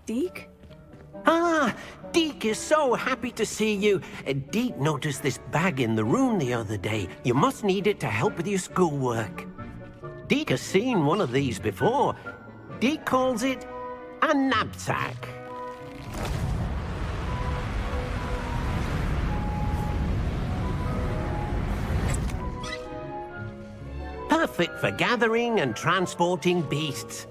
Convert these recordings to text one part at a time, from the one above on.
Deke? Ah, Deke is so happy to see you. Deke noticed this bag in the room the other day. You must need it to help with your schoolwork. Deke has seen one of these before. Deke calls it a knapsack. Perfect for gathering and transporting beasts.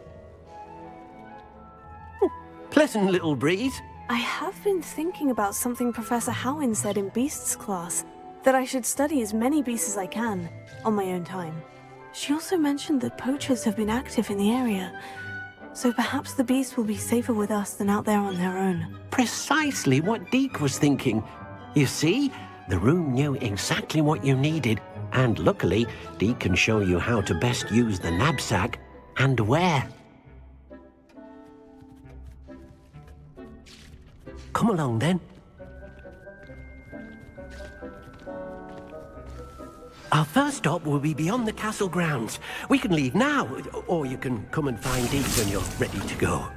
Pleasant little breeze. I have been thinking about something Professor Howin said in Beasts class, that I should study as many beasts as I can, on my own time. She also mentioned that poachers have been active in the area, so perhaps the beasts will be safer with us than out there on their own. Precisely what Deke was thinking. You see, the room knew exactly what you needed, and luckily, Deke can show you how to best use the knapsack and where. Come along, then. Our first stop will be beyond the castle grounds. We can leave now, or you can come and find Deke when you're ready to go.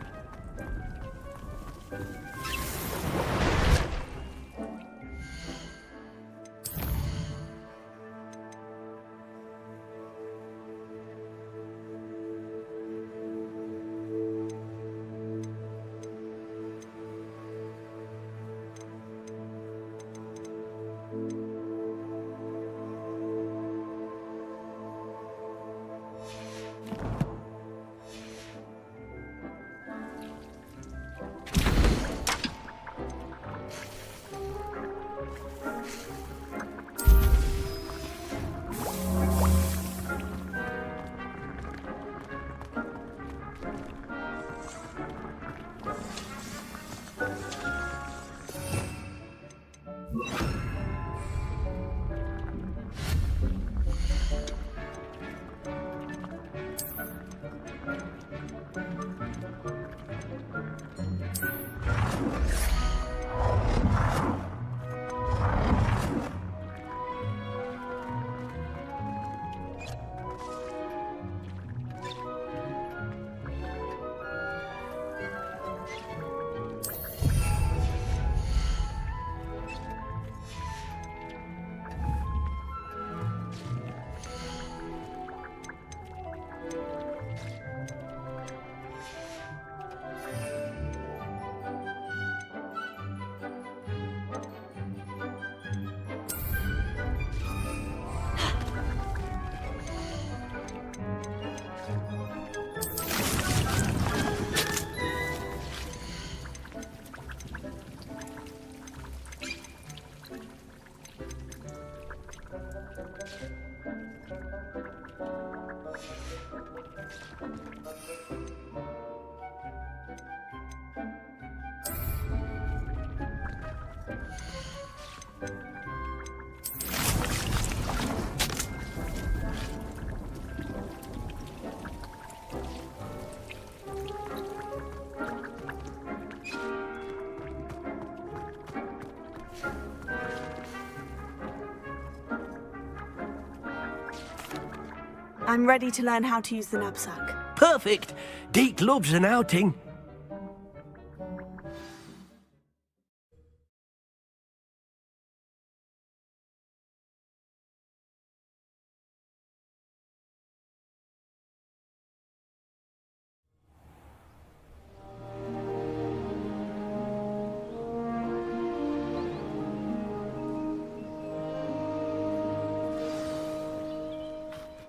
I'm ready to learn how to use the knapsack. Perfect! Deke loves an outing.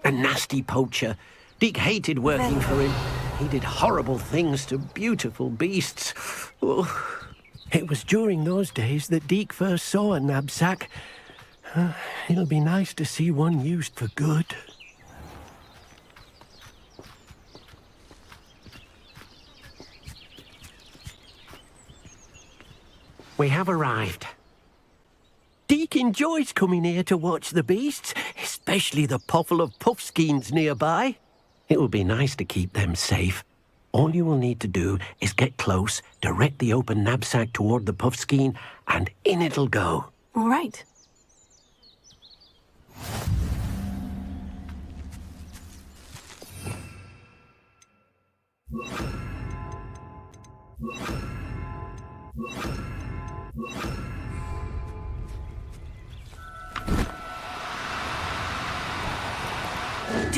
A nasty poacher. Deke hated working for him. He did horrible things to beautiful beasts. Oh, it was during those days that Deke first saw a knapsack. It'll be nice to see one used for good. We have arrived. Deke enjoys coming here to watch the beasts, especially the potful of puffskeins nearby. It will be nice to keep them safe. All you will need to do is get close, direct the open knapsack toward the puffskein, and in it'll go. All right.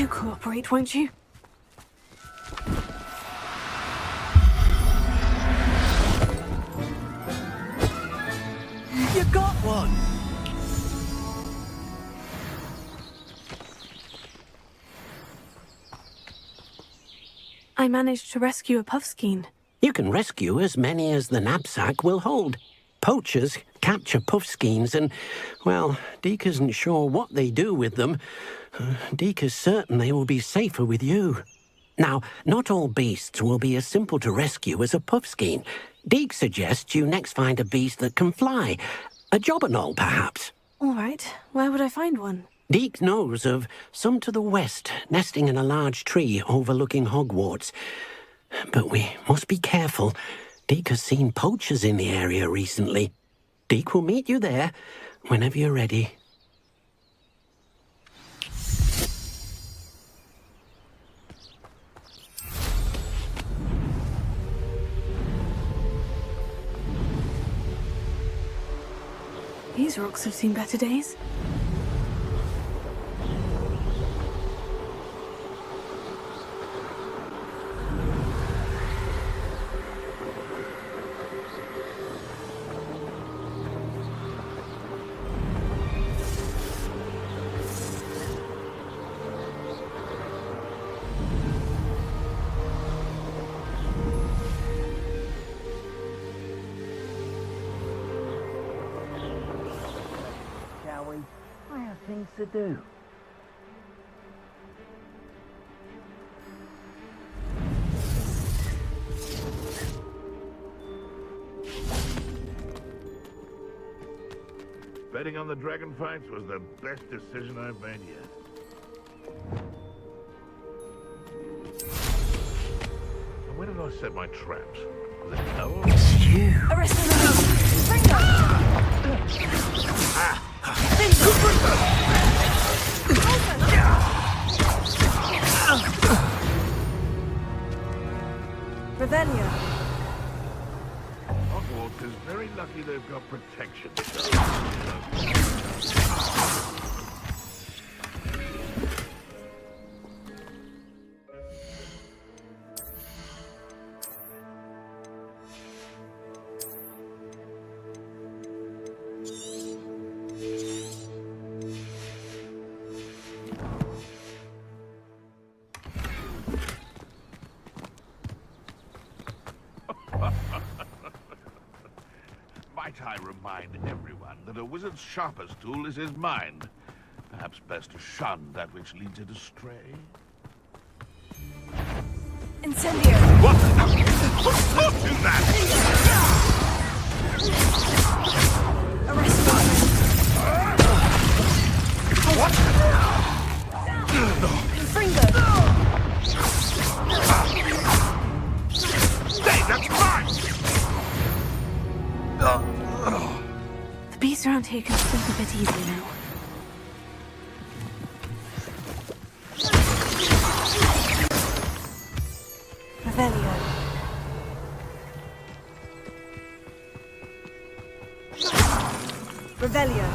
Do cooperate, won't you? You got one! I managed to rescue a puffskein. You can rescue as many as the knapsack will hold. Poachers capture puffskeins and, well, Deke isn't sure what they do with them. Deke is certain they will be safer with you. Now, not all beasts will be as simple to rescue as a puffskein. Deke suggests you next find a beast that can fly. A jobberknoll, perhaps. All right, where would I find one? Deke knows of some to the west, nesting in a large tree overlooking Hogwarts. But we must be careful. Deke has seen poachers in the area recently. Deke will meet you there whenever you're ready. These rocks have seen better days. I have things to do. Betting on the dragon fights was the best decision I've made yet. And where did I set my traps? Was it tower? It's you. Arrest them! Bring Revelio. Hogwarts is very lucky they've got protection. Might I remind everyone that a wizard's sharpest tool is his mind. Perhaps best to shun that which leads it astray. Incendio. What? What is that? Arrest them. What? Fringo. Hey, that's mine! The beasts around here can sleep a bit easier now. Revelio. Revelio.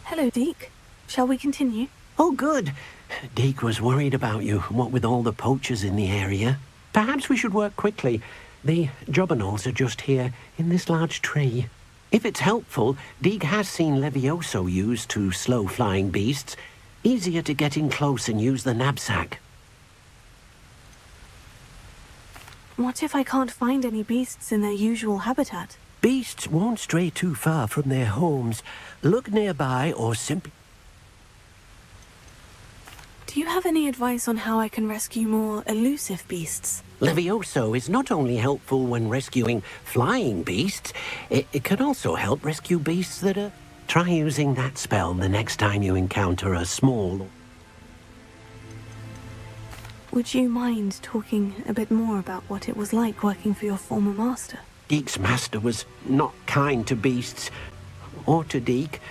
Hello, Deke. Shall we continue? Oh, good. Deke was worried about you, what with all the poachers in the area. Perhaps we should work quickly. The jobberknolls are just here, in this large tree. If it's helpful, Deke has seen Levioso used to slow flying beasts. Easier to get in close and use the knapsack. What if I can't find any beasts in their usual habitat? Beasts won't stray too far from their homes. Look nearby or simply... Do you have any advice on how I can rescue more elusive beasts? Levioso is not only helpful when rescuing flying beasts, it can also help rescue beasts that are... Try using that spell the next time you encounter a small... Would you mind talking a bit more about what it was like working for your former master? Deke's master was not kind to beasts, or to Deke.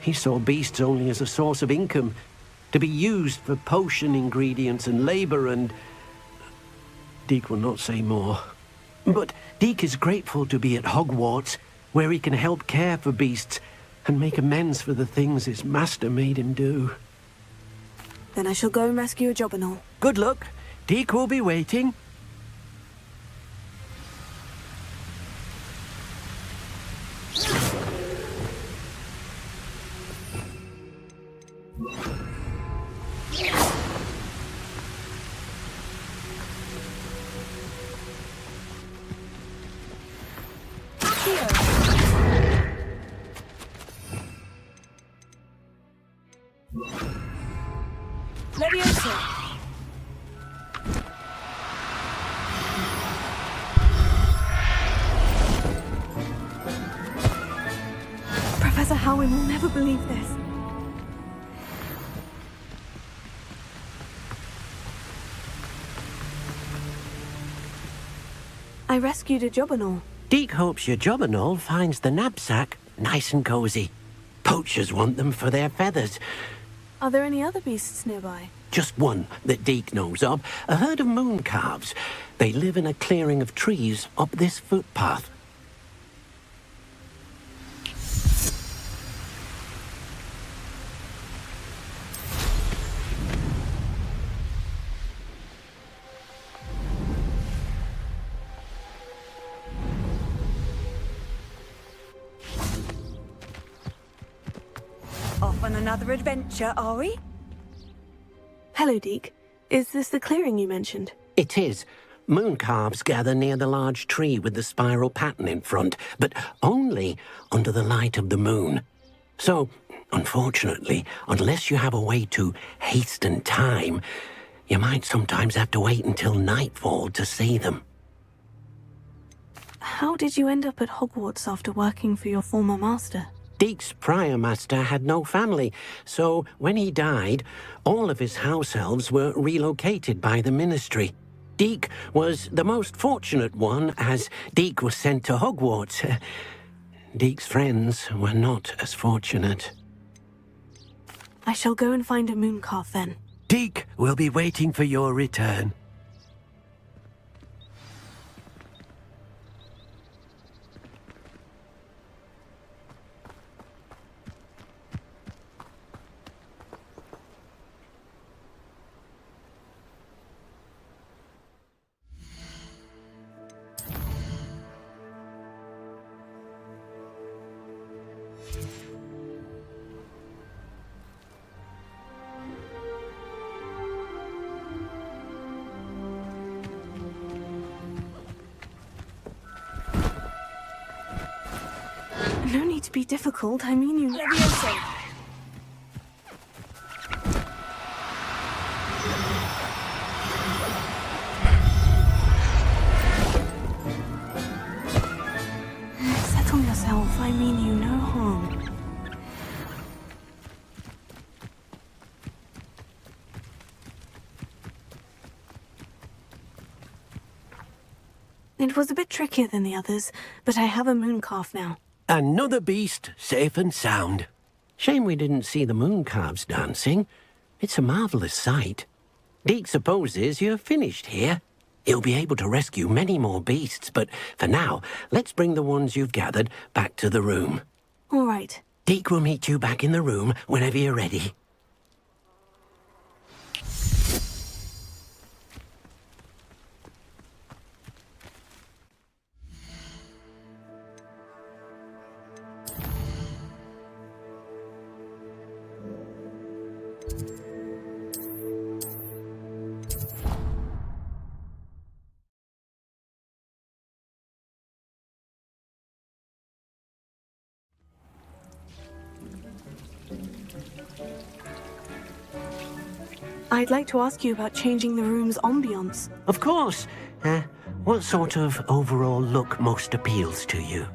He saw beasts only as a source of income. to be used for potion ingredients and labor and... Deke will not say more. But Deke is grateful to be at Hogwarts, where he can help care for beasts and make amends for the things his master made him do. Then I shall go and rescue a job and all. Good luck. Deke will be waiting. Leviosa! Professor Howin will never believe this. I rescued a Jobberknoll. Deke hopes your Jobberknoll finds the knapsack nice and cozy. Poachers want them for their feathers. Are there any other beasts nearby? Just one that Deke knows of, a herd of moon calves. They live in a clearing of trees up this footpath. Off on another adventure, are we? Hello, Deke. Is this the clearing you mentioned? It is. Moon calves gather near the large tree with the spiral pattern in front, but only under the light of the moon. So, unfortunately, unless you have a way to hasten time, you might sometimes have to wait until nightfall to see them. How did you end up at Hogwarts after working for your former master? Deke's prior master had no family, so when he died, all of his house elves were relocated by the ministry. Deke was the most fortunate one, as Deke was sent to Hogwarts. Deke's friends were not as fortunate. I shall go and find a moon calf then. Deke will be waiting for your return. No need to be difficult, I mean you... Leviosa! Settle yourself, I mean you no harm. It was a bit trickier than the others, but I have a moon calf now. Another beast, safe and sound. Shame we didn't see the moon calves dancing. It's a marvellous sight. Deke supposes you're finished here. He'll be able to rescue many more beasts, but for now, let's bring the ones you've gathered back to the room. All right. Deke will meet you back in the room whenever you're ready. I'd like to ask you about changing the room's ambience. Of course. What sort of overall look most appeals to you?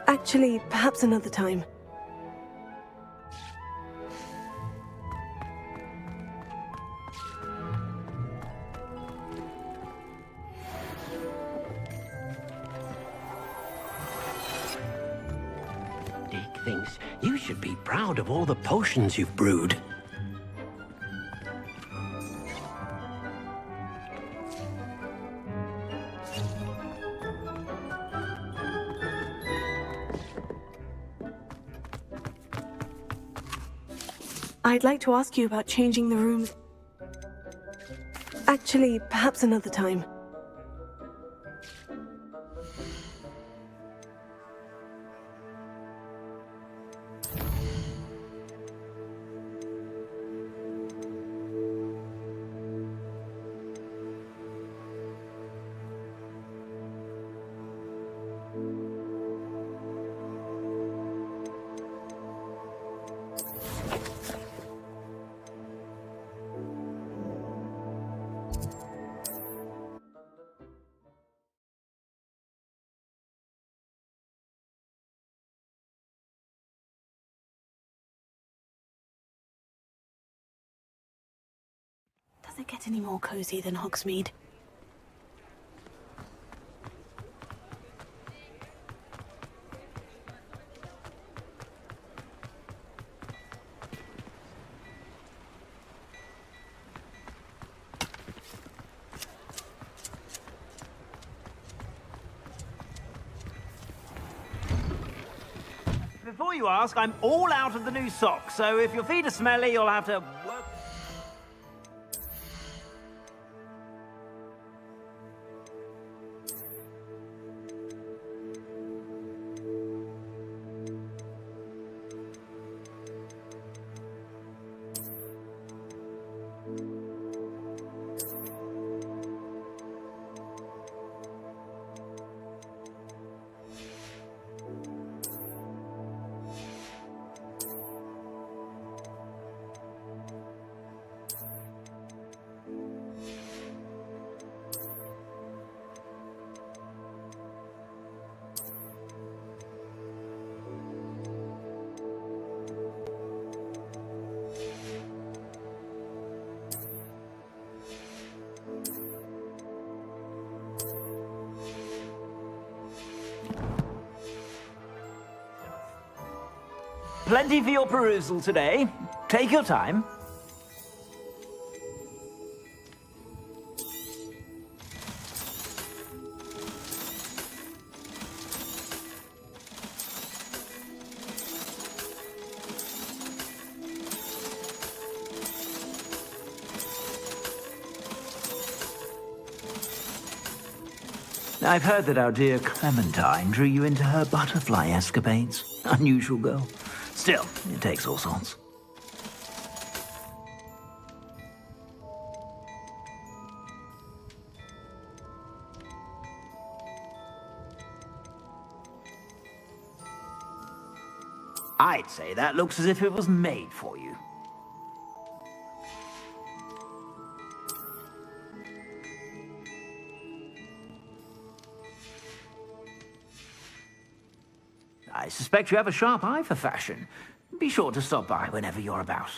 Actually, perhaps another time. thinks you should be proud of all the potions you've brewed. I'd like to ask you about changing the rooms. Actually, perhaps another time. Does it get any more cozy than Hogsmeade? Before you ask, I'm all out of the new socks, so if your feet are smelly, you'll have to work. Plenty for your perusal today. Take your time. I've heard that our dear Clementine drew you into her butterfly escapades. Unusual girl. Still, it takes all sorts. I'd say that looks as if it was made for you. I suspect you have a sharp eye for fashion. Be sure to stop by whenever you're about.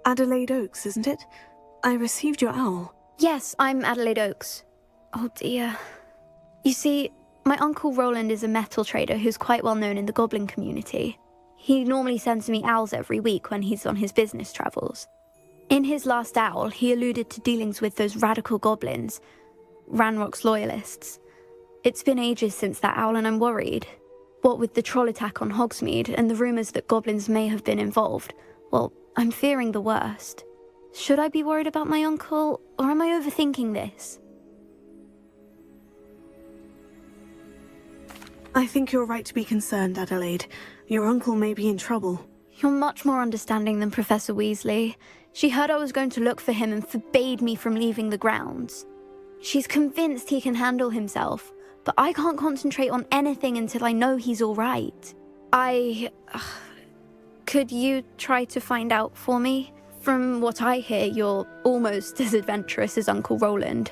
Adelaide Oaks, isn't it? I received your owl. Yes, I'm Adelaide Oaks. Oh dear. You see, my Uncle Roland is a metal trader who's quite well known in the goblin community. He normally sends me owls every week when he's on his business travels. In his last owl, he alluded to dealings with those radical goblins, Ranrock's loyalists. It's been ages since that owl and I'm worried. What with the troll attack on Hogsmeade and the rumours that goblins may have been involved, well, I'm fearing the worst. Should I be worried about my uncle, or am I overthinking this? I think you're right to be concerned, Adelaide. Your uncle may be in trouble. You're much more understanding than Professor Weasley. She heard I was going to look for him and forbade me from leaving the grounds. She's convinced he can handle himself, but I can't concentrate on anything until I know he's all right. Could you try to find out for me? From what I hear, you're almost as adventurous as Uncle Roland.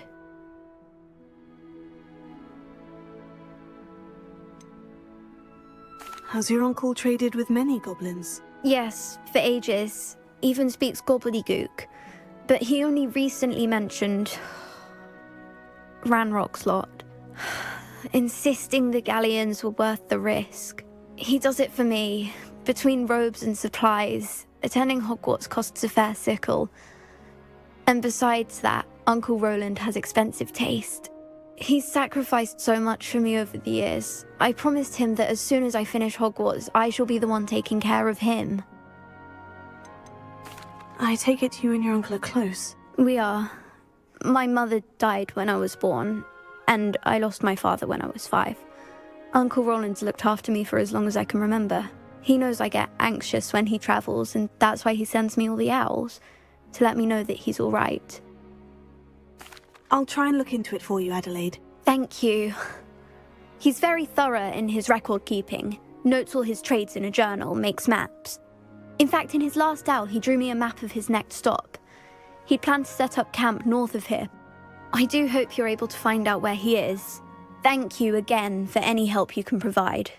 Has your uncle traded with many goblins? Yes, for ages. Even speaks gobbledygook. But he only recently mentioned Ranrock's lot, insisting the galleons were worth the risk. He does it for me. Between robes and supplies, attending Hogwarts costs a fair sickle. And besides that, Uncle Roland has expensive taste. He's sacrificed so much for me over the years. I promised him that as soon as I finish Hogwarts, I shall be the one taking care of him. I take it you and your uncle are close. We are. My mother died when I was born, and I lost my father when I was 5. Uncle Roland's looked after me for as long as I can remember. He knows I get anxious when he travels, and that's why he sends me all the owls, to let me know that he's all right. I'll try and look into it for you, Adelaide. Thank you. He's very thorough in his record keeping, notes all his trades in a journal, makes maps. In fact, in his last owl, he drew me a map of his next stop. He'd planned to set up camp north of here. I do hope you're able to find out where he is. Thank you again for any help you can provide.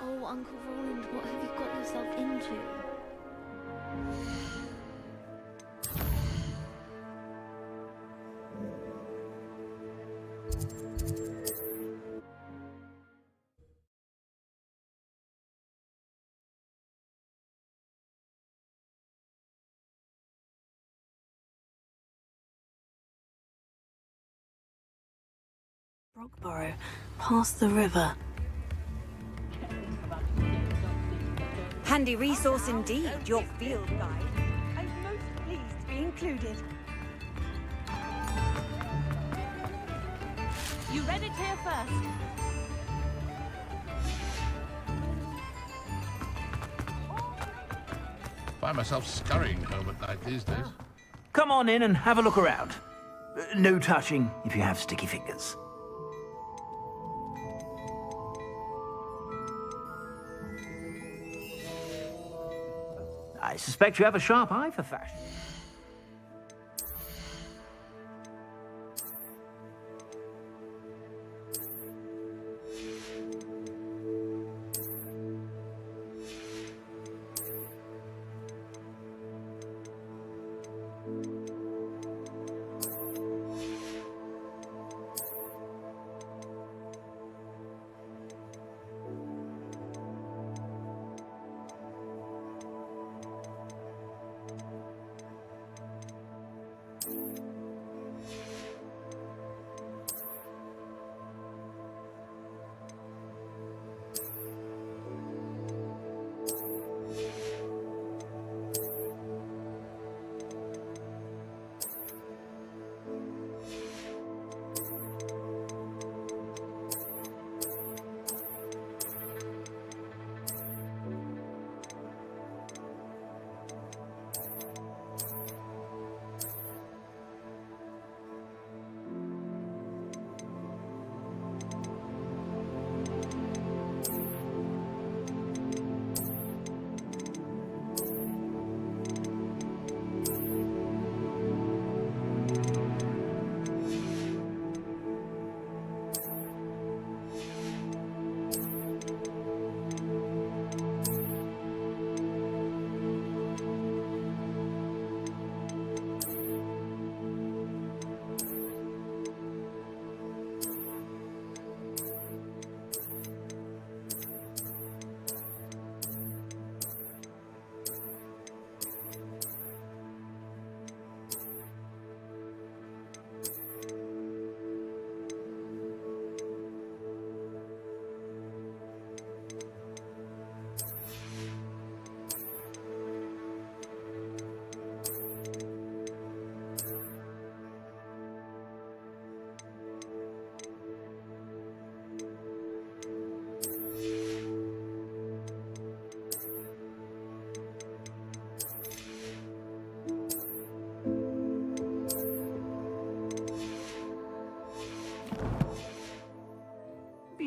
Oh, Uncle Roland, what have you got yourself into? Brogborough, past the river. Handy resource indeed, your field guide. I'm most pleased to be included. You read it here first. Find myself scurrying home at night these days. Come on in and have a look around. No touching if you have sticky fingers. I suspect you have a sharp eye for fashion.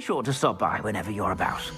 sure to stop by whenever you're about.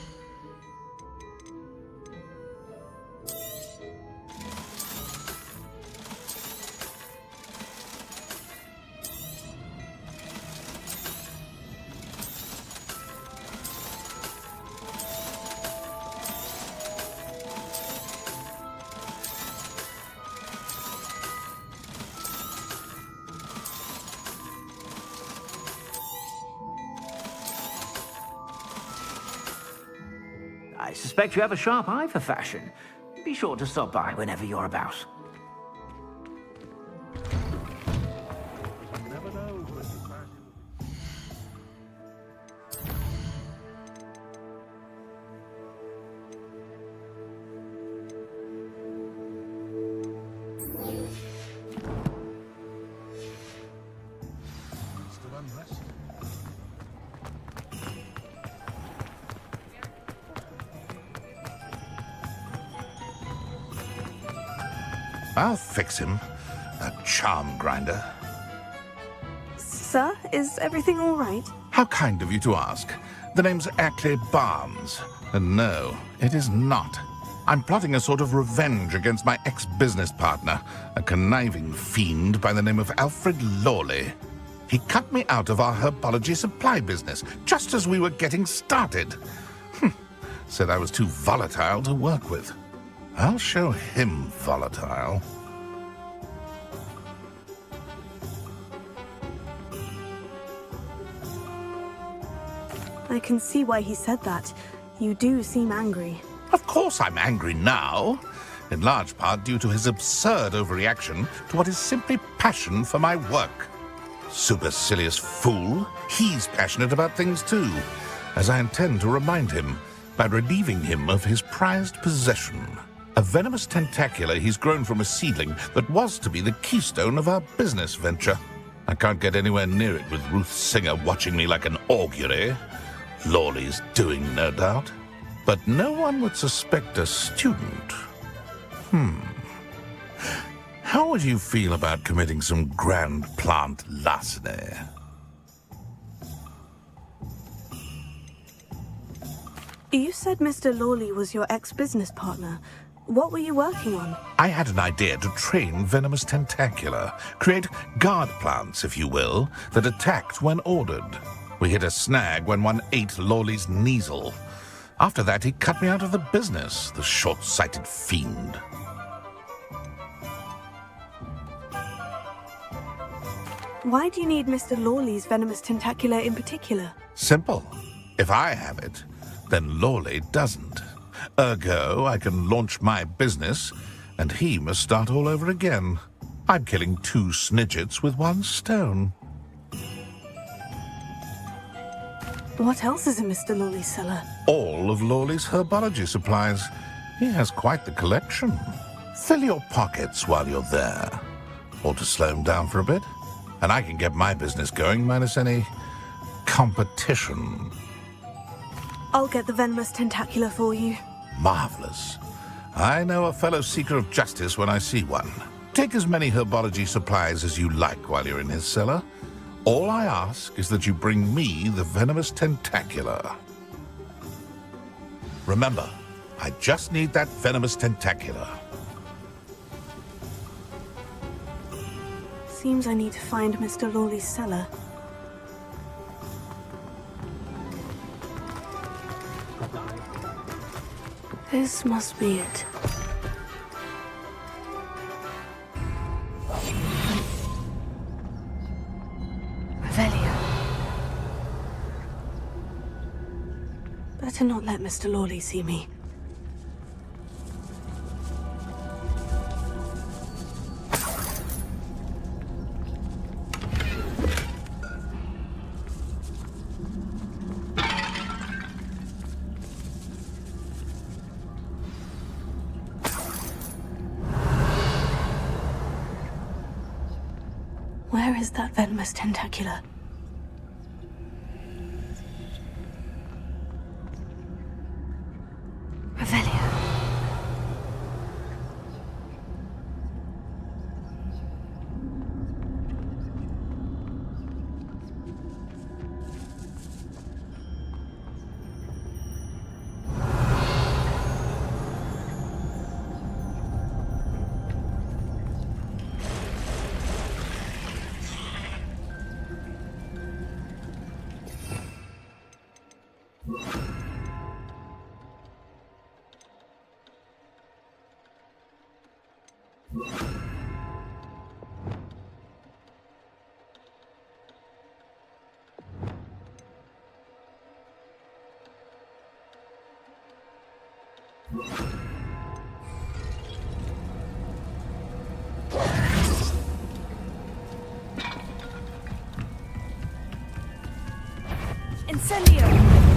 I suspect you have a sharp eye for fashion. Be sure to stop by whenever you're about. I'll fix him. A charm grinder. Sir, is everything all right? How kind of you to ask. The name's Ackley Barnes. And no, it is not. I'm plotting a sort of revenge against my ex-business partner, a conniving fiend by the name of Alfred Lawley. He cut me out of our herbology supply business just as we were getting started. Said I was too volatile to work with. I'll show him volatile. I can see why he said that. You do seem angry. Of course I'm angry now, in large part due to his absurd overreaction to what is simply passion for my work. Supercilious fool, he's passionate about things too, as I intend to remind him by relieving him of his prized possession. A venomous tentacula he's grown from a seedling that was to be the keystone of our business venture. I can't get anywhere near it with Ruth Singer watching me like an augury. Lawley's doing, no doubt. But no one would suspect a student. How would you feel about committing some grand plant larceny? You said Mr. Lawley was your ex-business partner. What were you working on? I had an idea to train venomous tentacula, create guard plants, if you will, that attacked when ordered. We hit a snag when one ate Lawley's Kneasel. After that, he cut me out of the business, the short-sighted fiend. Why do you need Mr. Lawley's venomous tentacula in particular? Simple. If I have it, then Lawley doesn't. Ergo, I can launch my business, and he must start all over again. I'm killing 2 snidgets with 1 stone. What else is in Mr. Lawley's cellar? All of Lawley's herbology supplies. He has quite the collection. Fill your pockets while you're there. Or to slow him down for a bit. And I can get my business going minus any competition. I'll get the venomous tentacula for you. Marvelous. I know a fellow seeker of justice when I see one. Take as many herbology supplies as you like while you're in his cellar. All I ask is that you bring me the venomous tentacula. Remember, I just need that venomous tentacula. Seems I need to find Mr. Lawley's cellar. This must be it. Revelio. Better not let Mr. Lawley see me. Where is that venomous tentacula? Revelio. Incendio!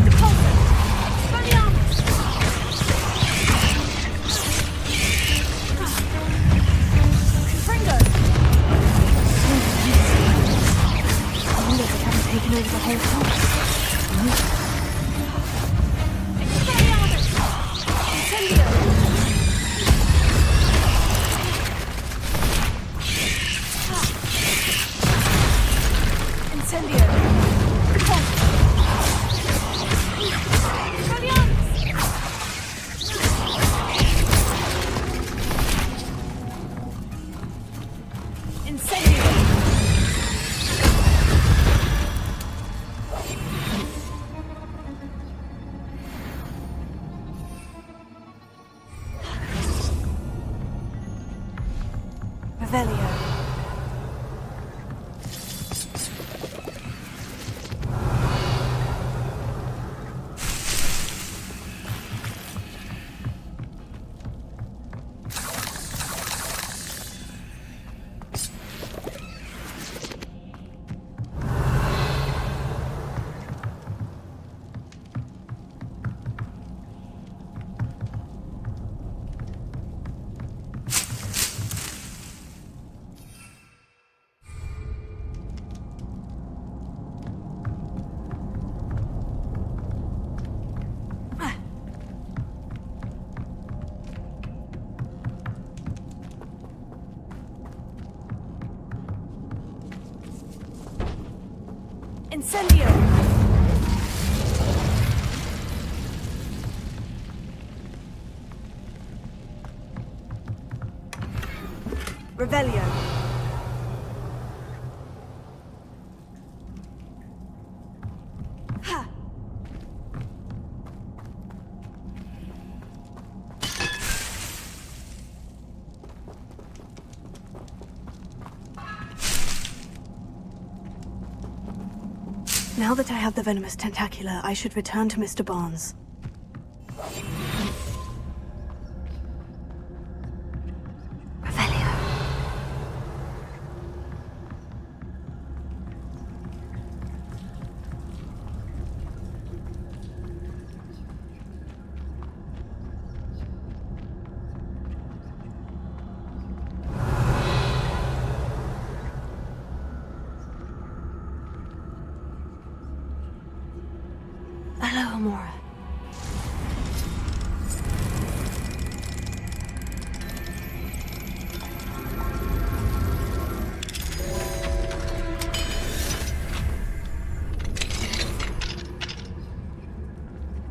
Repulsor! Expelliarmus! Confringo! I wonder if they haven't taken over the whole house. Expelliarmus! Incendio! Incendio! Repulsor! Revelio. Incendio! Revelio. Ha! Now that I have the venomous tentacula, I should return to Mr. Barnes. Revelio. Hello, Amora.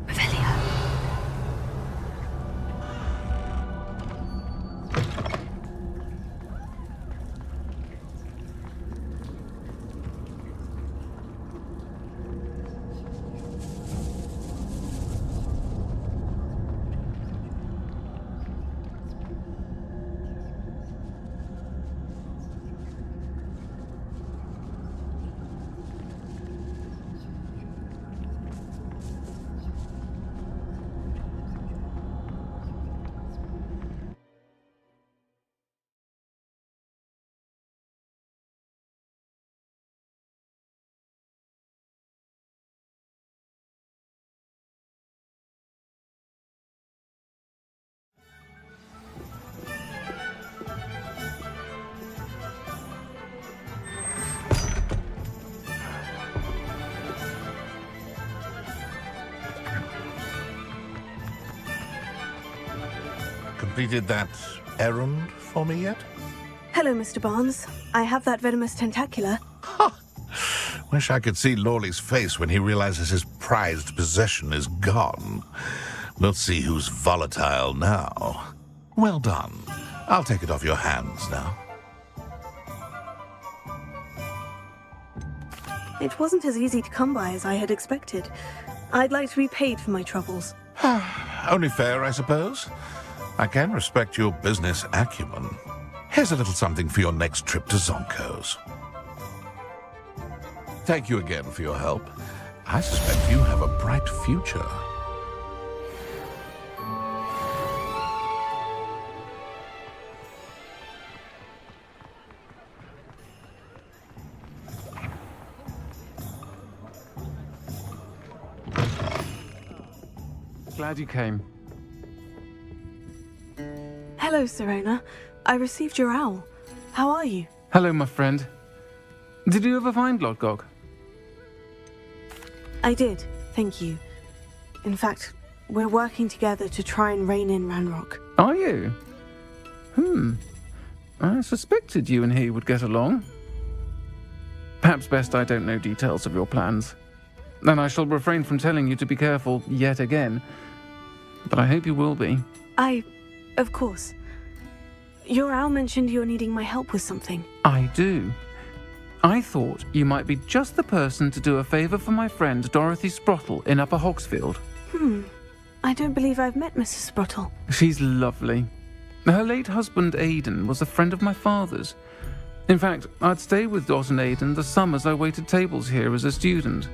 Revelio. Completed that errand for me yet? Hello, Mr. Barnes. I have that venomous tentacula. Wish I could see Lawley's face when he realizes his prized possession is gone. We'll see who's volatile now. Well done. I'll take it off your hands now. It wasn't as easy to come by as I had expected. I'd like to be paid for my troubles. Only fair, I suppose. I can respect your business acumen. Here's a little something for your next trip to Zonko's. Thank you again for your help. I suspect you have a bright future. glad you came. Hello, Serona. I received your owl. How are you? Hello, my friend. Did you ever find Lodgok? I did, thank you. In fact, we're working together to try and rein in Ranrock. Are you? I suspected you and he would get along. Perhaps best I don't know details of your plans. And I shall refrain from telling you to be careful yet again. But I hope you will be. Of course. Your owl mentioned you're needing my help with something. I do. I thought you might be just the person to do a favour for my friend Dorothy Sprottle in Upper Hogsfield. I don't believe I've met Mrs. Sprottle. She's lovely. Her late husband Aidan was a friend of my father's. In fact, I'd stay with Dot and Aidan the summers I waited tables here as a student.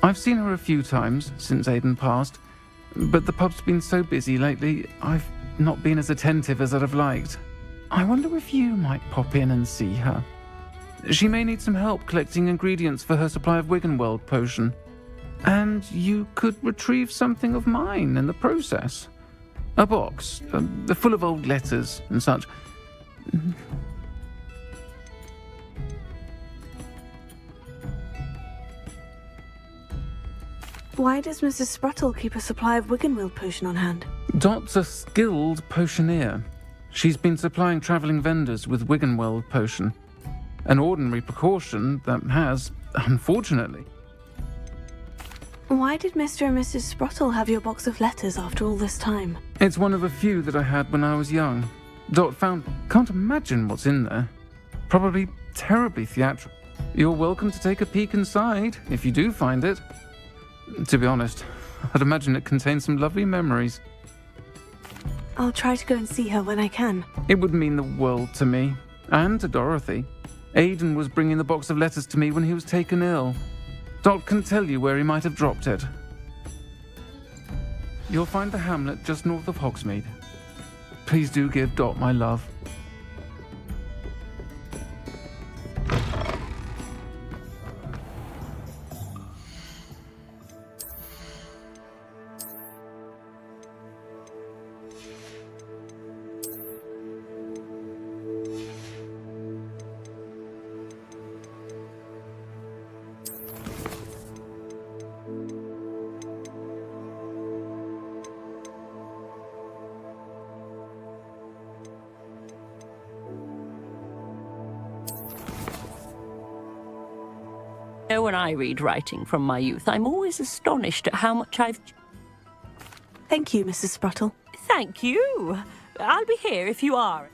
I've seen her a few times since Aidan passed, but the pub's been so busy lately, I've not been as attentive as I'd have liked. I wonder if you might pop in and see her. She may need some help collecting ingredients for her supply of Wiggenweld potion. And you could retrieve something of mine in the process. A box, full of old letters and such. Why does Mrs. Sprottle keep a supply of Wiggenweld potion on hand? Dot's a skilled potioneer. She's been supplying travelling vendors with Wiggenweld potion. An ordinary precaution that has, unfortunately. Why did Mr. and Mrs. Sprottle have your box of letters after all this time? It's one of a few that I had when I was young. Dot found... Can't imagine what's in there. Probably terribly theatrical. You're welcome to take a peek inside, if you do find it. To be honest, I'd imagine it contains some lovely memories. I'll try to go and see her when I can. It would mean the world to me, and to Dorothy. Aidan was bringing the box of letters to me when he was taken ill. Dot can tell you where he might have dropped it. You'll find the hamlet just north of Hogsmeade. Please do give Dot my love. When I read writing from my youth, I'm always astonished at how much I've... Thank you, Mrs. Sprottle. Thank you. I'll be here if you are.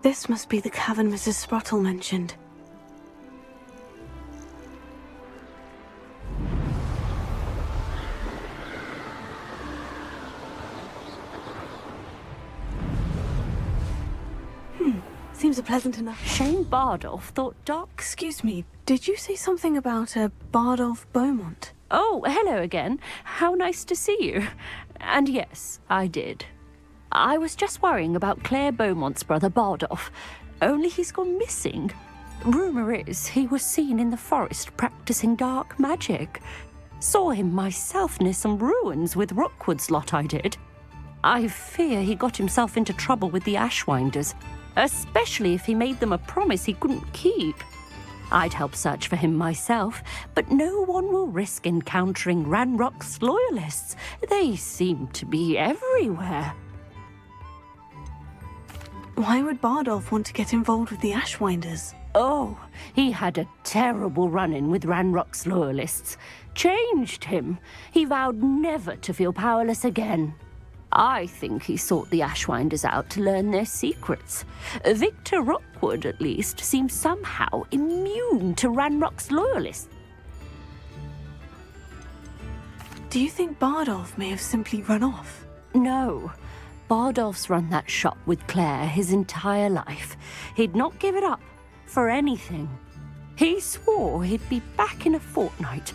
This must be the cavern Mrs. Sprottle mentioned. Seems a pleasant enough... Shane Bardolph thought Doc... Excuse me, did you say something about a Bardolph Beaumont? Oh, hello again. How nice to see you. And yes, I did. I was just worrying about Claire Beaumont's brother Bardolph, only he's gone missing. Rumour is he was seen in the forest practicing dark magic. Saw him myself near some ruins with Rookwood's lot I did. I fear he got himself into trouble with the Ashwinders, especially if he made them a promise he couldn't keep. I'd help search for him myself, but no one will risk encountering Ranrock's loyalists. They seem to be everywhere. Why would Bardolph want to get involved with the Ashwinders? Oh, he had a terrible run-in with Ranrock's loyalists. Changed him. He vowed never to feel powerless again. I think he sought the Ashwinders out to learn their secrets. Victor Rookwood, at least, seems somehow immune to Ranrock's loyalists. Do you think Bardolph may have simply run off? No. Bardolph's run that shop with Claire his entire life. He'd not give it up for anything. He swore he'd be back in a fortnight.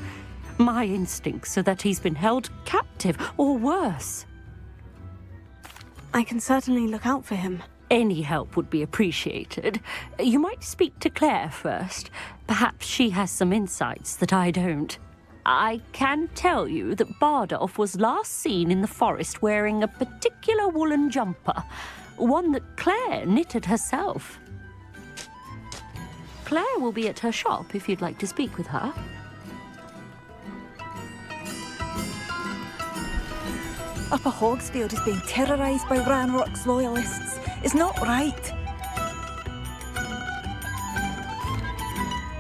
My instincts are that he's been held captive, or worse. I can certainly look out for him. Any help would be appreciated. You might speak to Claire first. Perhaps she has some insights that I don't. I can tell you that Bardolph was last seen in the forest wearing a particular woolen jumper, one that Claire knitted herself. Claire will be at her shop if you'd like to speak with her. Upper Hogsfield is being terrorised by Ranrock's loyalists. It's not right.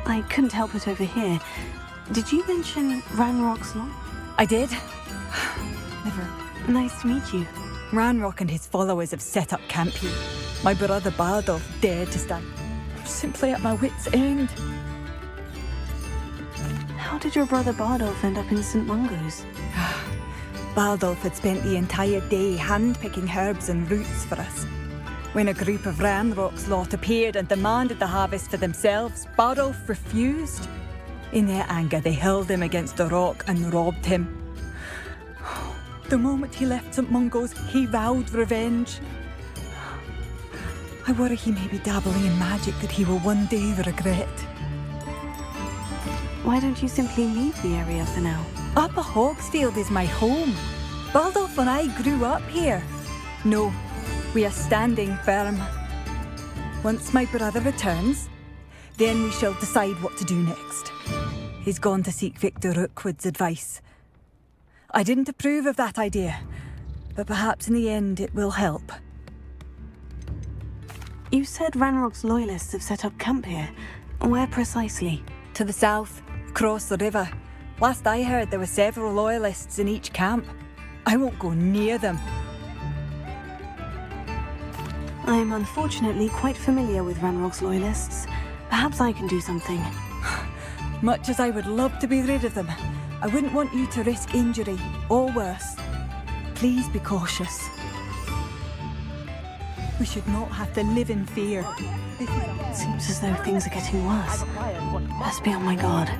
I couldn't help it over here. Did you mention Ranrock's law? I did. Never. Nice to meet you. Ranrock and his followers have set up camp here. My brother Bardolph dared to stand. I'm simply at my wit's end. How did your brother Bardolph end up in St. Mungo's? Bardolph had spent the entire day hand-picking herbs and roots for us. When a group of Ranrock's lot appeared and demanded the harvest for themselves, Bardolph refused. In their anger, they hurled him against a rock and robbed him. The moment he left St. Mungo's, he vowed revenge. I worry he may be dabbling in magic that he will one day regret. Why don't you simply leave the area for now? Upper Hogsfield is my home. Bardolph and I grew up here. No, we are standing firm. Once my brother returns, then we shall decide what to do next. He's gone to seek Victor Rookwood's advice. I didn't approve of that idea, but perhaps in the end it will help. You said Ranrock's loyalists have set up camp here. Where precisely? To the south, across the river. Last I heard, there were several loyalists in each camp. I won't go near them. I am unfortunately quite familiar with Ranrock's loyalists. Perhaps I can do something. Much as I would love to be rid of them, I wouldn't want you to risk injury, or worse. Please be cautious. We should not have to live in fear. It seems as though things are getting worse. Best be on my guard.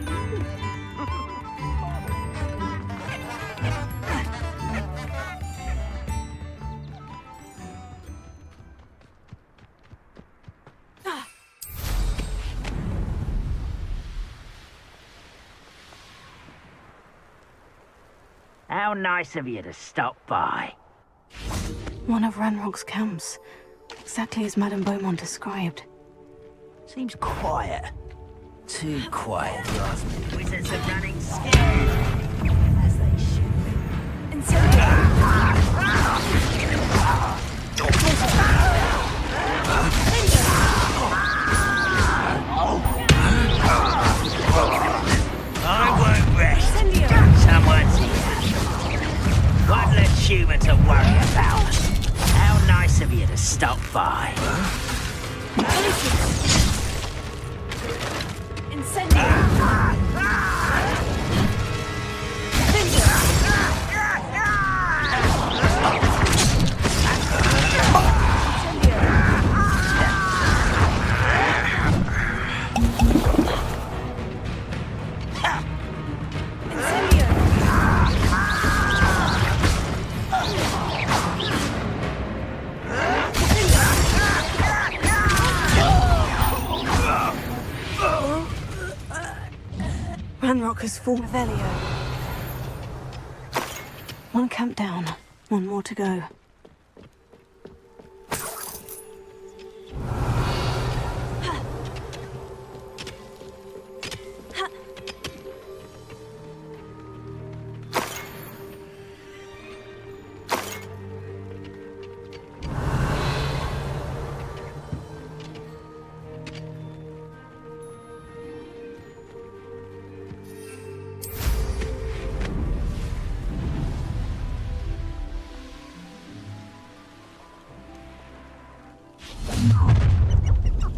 How nice of you to stop by. One of Ranrock's camps. Exactly as Madame Beaumont described. Seems quiet. Too quiet, if you ask me. Wizards are running scared. As they should be. I won't rest. Someone's here. One less human to worry about. How nice of you to stop by. Ranrock has fallen. Revelio. One camp down, one more to go.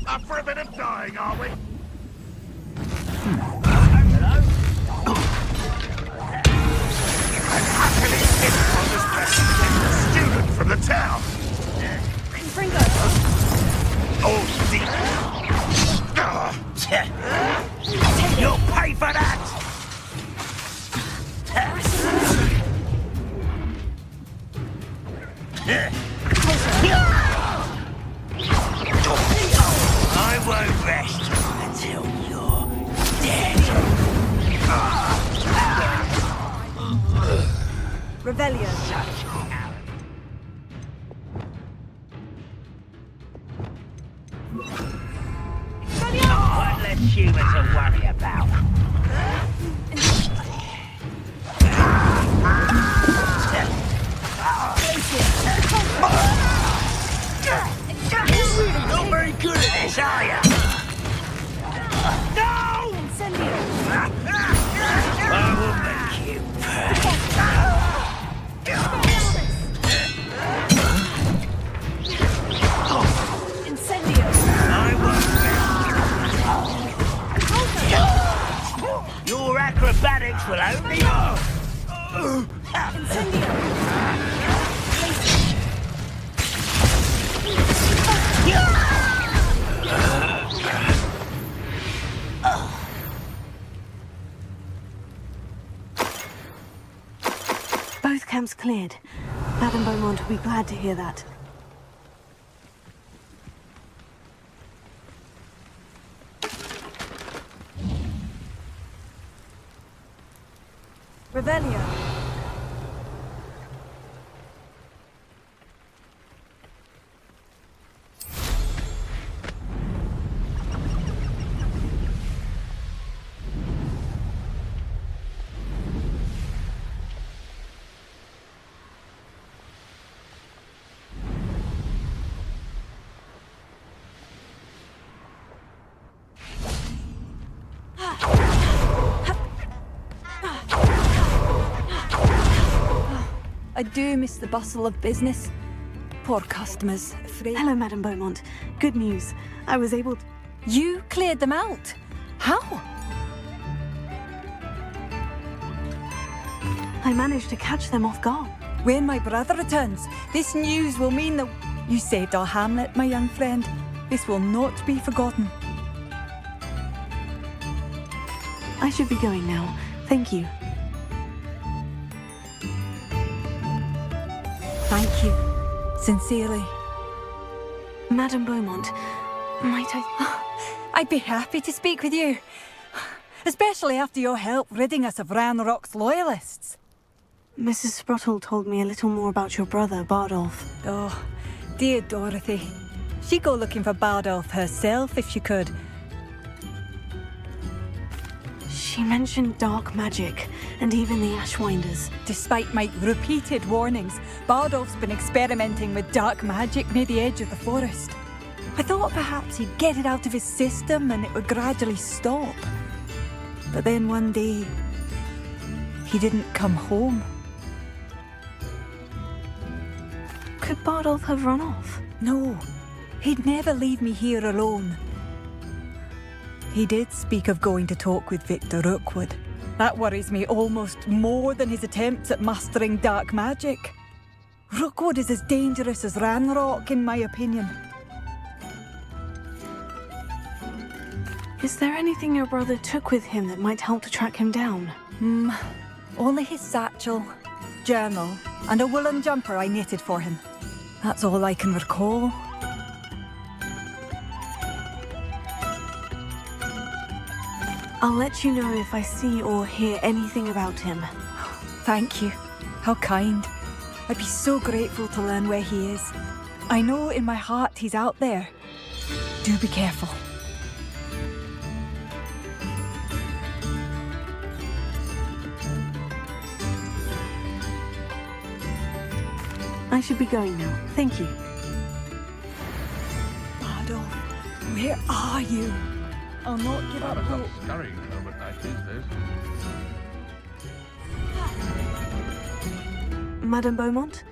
Up for a bit of dying, are we? Student from the town. Oh, dear. won't rest until you're dead. Revelio. Such arrogance. One less human to worry about. You're really not very good at this, are you? No! I will make you pay. I won't. Your acrobatics will only... Both camps cleared. Madame Beaumont will be glad to hear that. Revelio. I do miss the bustle of business. Poor customers, afraid. Hello, Madame Beaumont. Good news. I was able to... You cleared them out? How? I managed to catch them off guard. When my brother returns, this news will mean that you saved our hamlet, my young friend. This will not be forgotten. I should be going now. Thank you. Thank you. Sincerely. Madame Beaumont, might I... I'd be happy to speak with you. Especially after your help ridding us of Ranrock's loyalists. Mrs. Sprottle told me a little more about your brother, Bardolph. Oh, dear Dorothy. She'd go looking for Bardolph herself if she could. She mentioned dark magic, and even the Ashwinders. Despite my repeated warnings, Bardolph's been experimenting with dark magic near the edge of the forest. I thought perhaps he'd get it out of his system and it would gradually stop. But then one day, he didn't come home. Could Bardolph have run off? No, he'd never leave me here alone. He did speak of going to talk with Victor Rookwood. That worries me almost more than his attempts at mastering dark magic. Rookwood is as dangerous as Ranrock, in my opinion. Is there anything your brother took with him that might help to track him down? Only his satchel, journal, and a woolen jumper I knitted for him. That's all I can recall. I'll let you know if I see or hear anything about him. Thank you. How kind. I'd be so grateful to learn where he is. I know in my heart he's out there. Do be careful. I should be going now. Thank you. Bardolph, where are you? I'll not give up hope. Scurrying home at night these days. Madame Beaumont,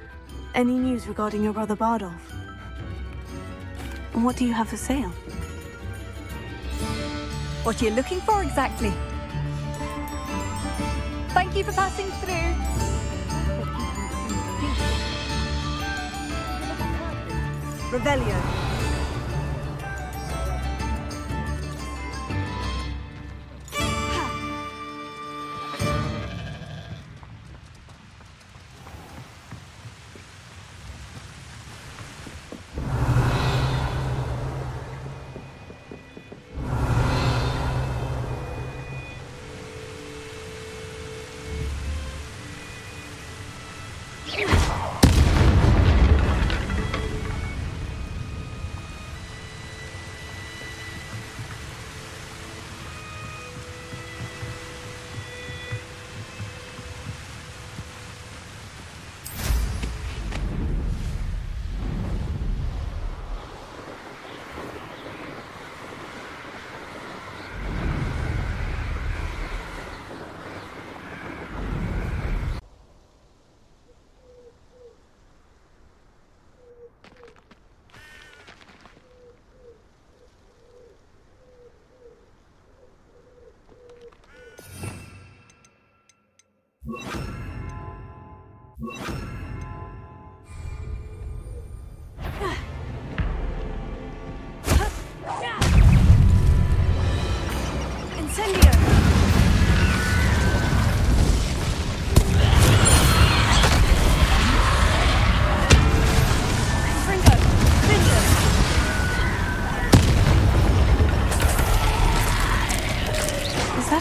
any news regarding your brother Bardolph? What do you have for sale? What are you looking for exactly? Thank you for passing through. Revelio.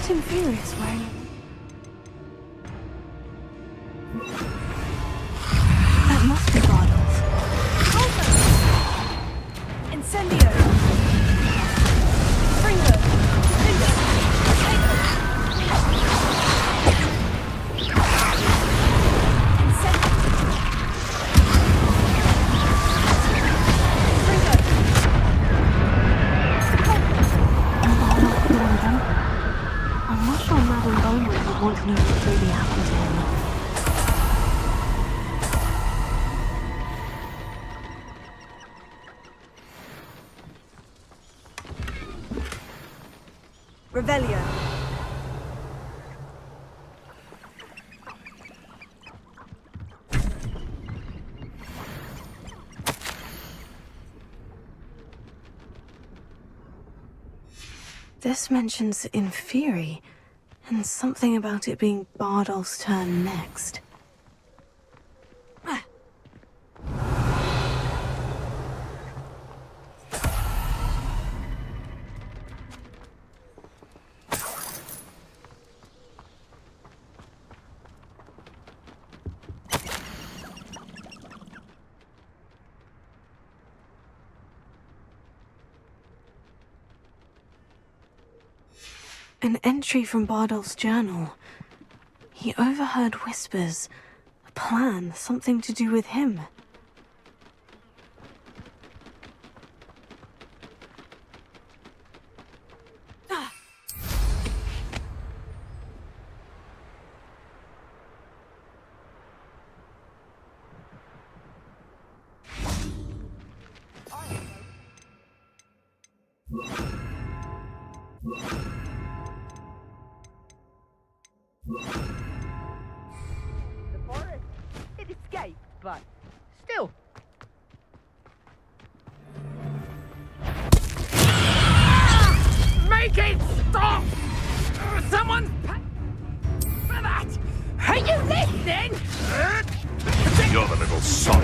Infurious wearing? That must be Bardolph. Incendio! Fringo! Fringo! I'm not sure Madame Bowman would want to know what really happened to him. Revelio. This mentions Inferi, and something about it being Bardolph's turn next. An entry from Bardolph's journal. He overheard whispers. A plan, something to do with him. The forest, it escaped, but still. Make it stop! Someone's for that! Are you listening? You're the little son.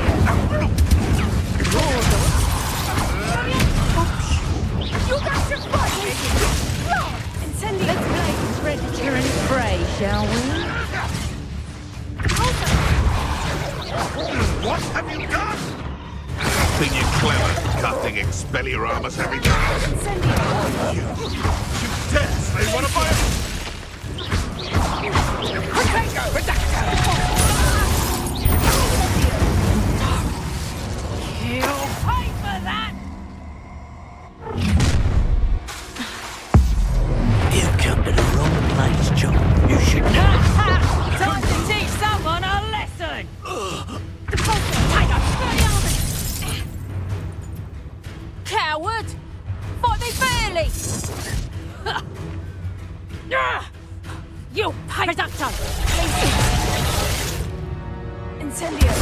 You got to fight it! Incendio! Let's play predator and prey, shall we? What have you done? Think you're clever, cutting Expelliarmus every time? You dare say one of my... Potato! Potato! You'll pay for that! You've come to the wrong place, John. You should know. Time to teach someone a lesson! Coward! Fight me fairly! You pay reducto! Incendio!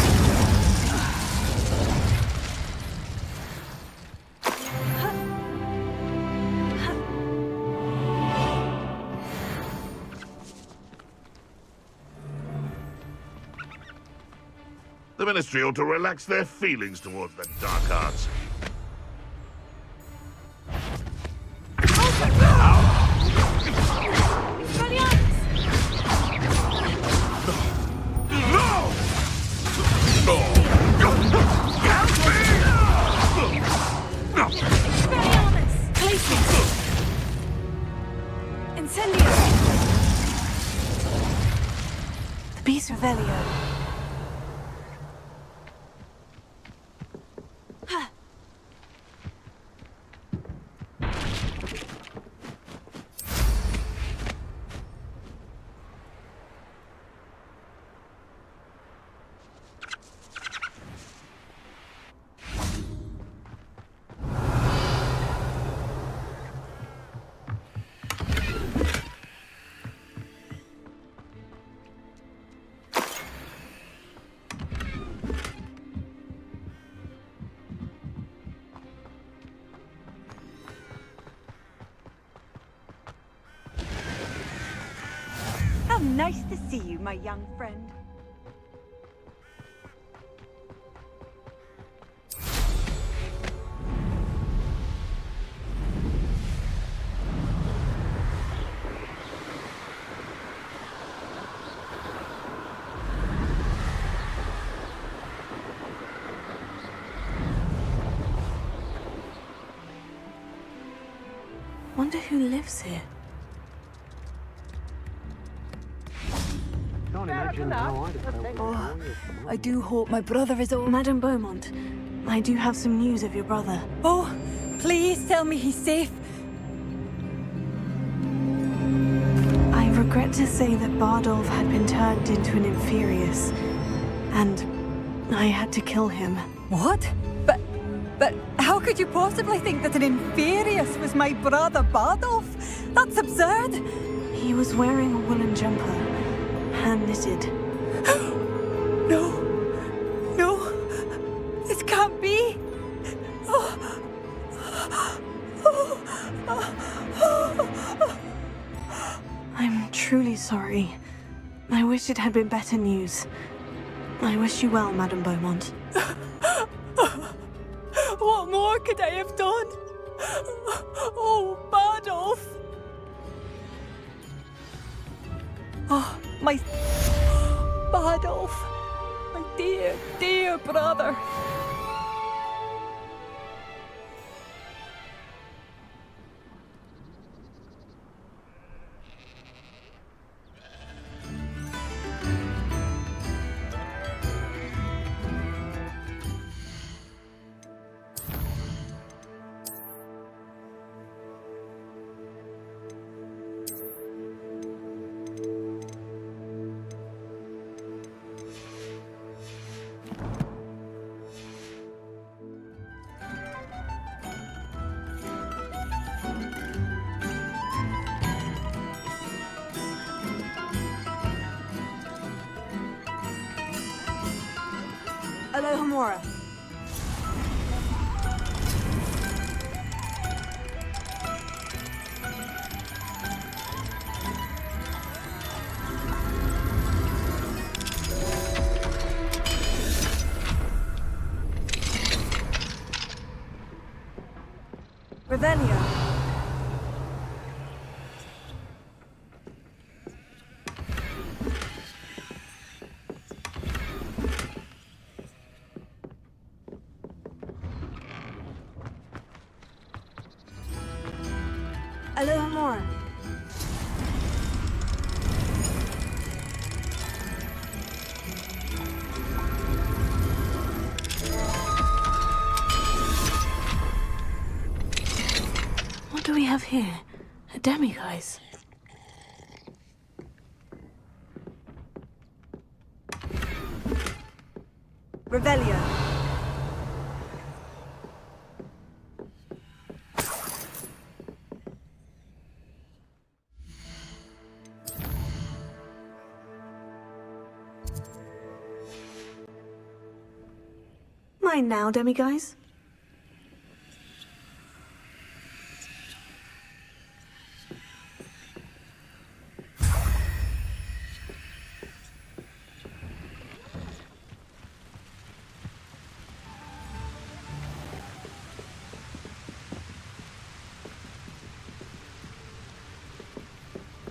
The Ministry ought to relax their feelings towards the dark arts. Incendio! The Beast Revelio. How nice to see you, my young friend. Wonder who lives here. Oh, I do hope my brother is all. Madame Beaumont, I do have some news of your brother. Oh, please tell me he's safe. I regret to say that Bardolph had been turned into an Inferius, and I had to kill him. What? But how could you possibly think that an Inferius was my brother Bardolph? That's absurd. He was wearing a woolen jumper, hand-knitted. No, this can't be. I'm truly sorry. I wish it had been better news. I wish you well, Madame Beaumont. What more could I have done? Oh, Bardolph! Oh, my Bardolph! My dear, dear brother! Alohomora. Revelio. Alohomora. What do we have here? A demiguise. Revelio. Mine now, demiguise.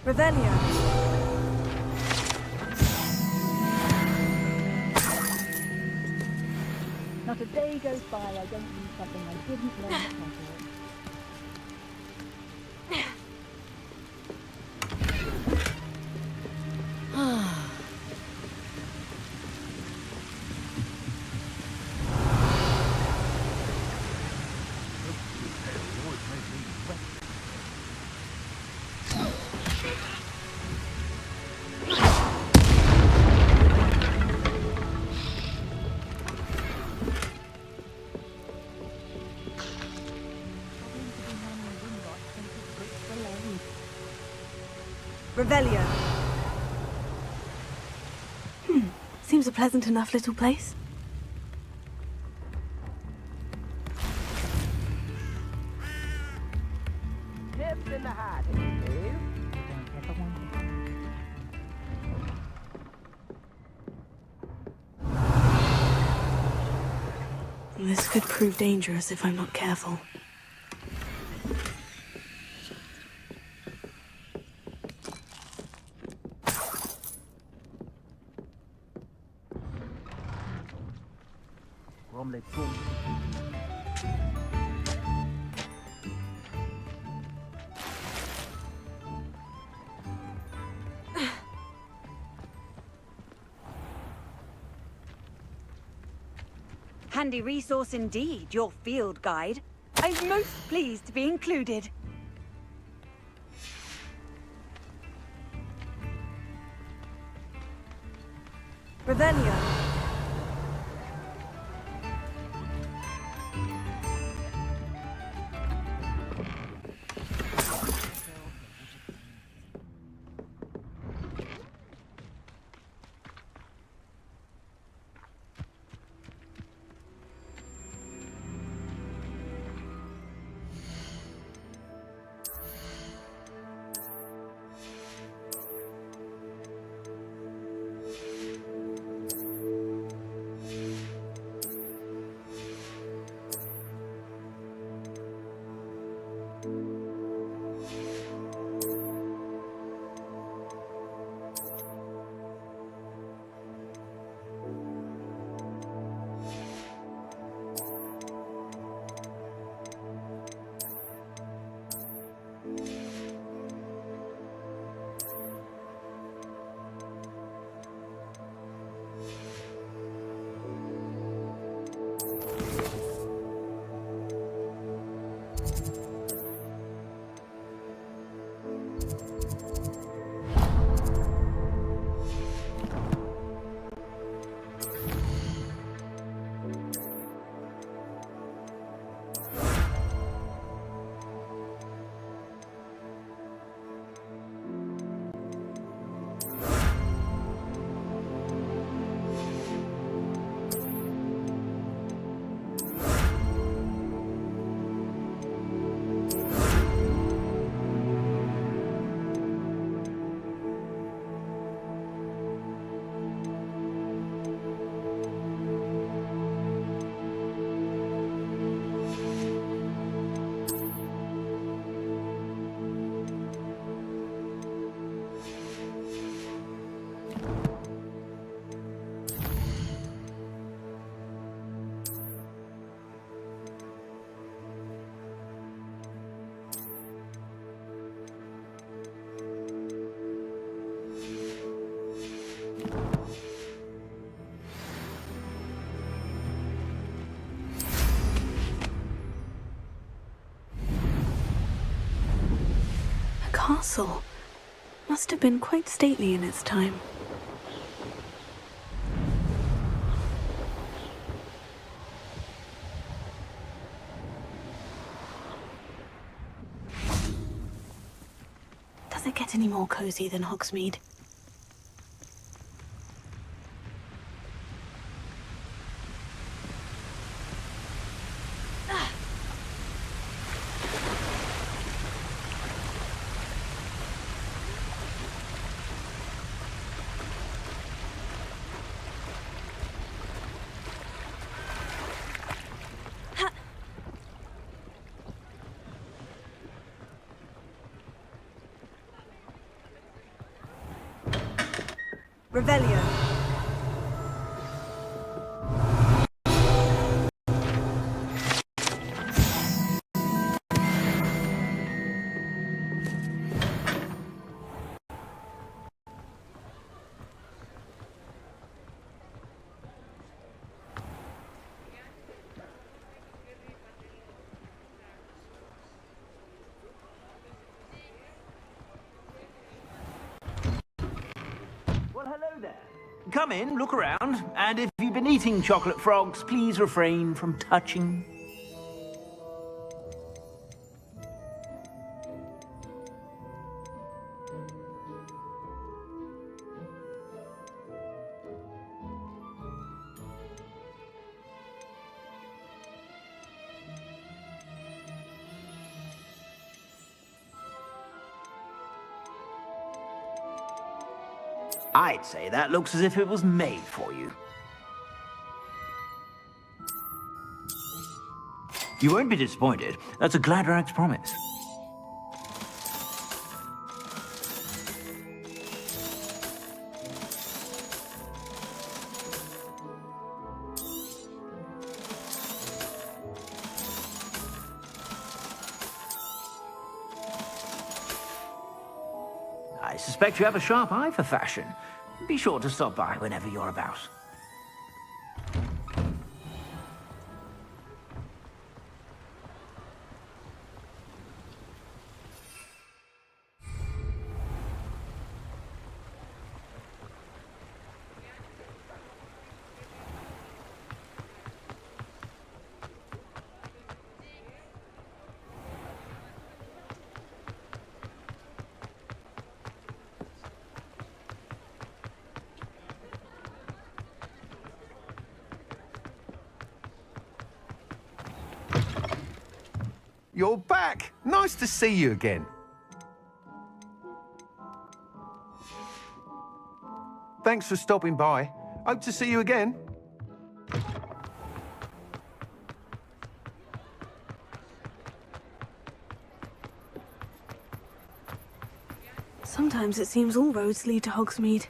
Revelio. Not a day goes by I don't read something I didn't learn at Hogwarts. Revelio. Seems a pleasant enough little place. Tips in the hat, please. This could prove dangerous if I'm not careful. Omelette. handy resource indeed, your field guide. I'm most pleased to be included. Revelio. Castle must have been quite stately in its time. Does it get any more cozy than Hogsmeade? Revelio. Come in, look around, and if you've been eating chocolate frogs, please refrain from touching. I'd say that looks as if it was made for you. You won't be disappointed. That's a Gladrag's promise. I suspect you have a sharp eye for fashion. Be sure to stop by whenever you're about. you're back. Nice to see you again. Thanks for stopping by. Hope to see you again. Sometimes it seems all roads lead to Hogsmeade.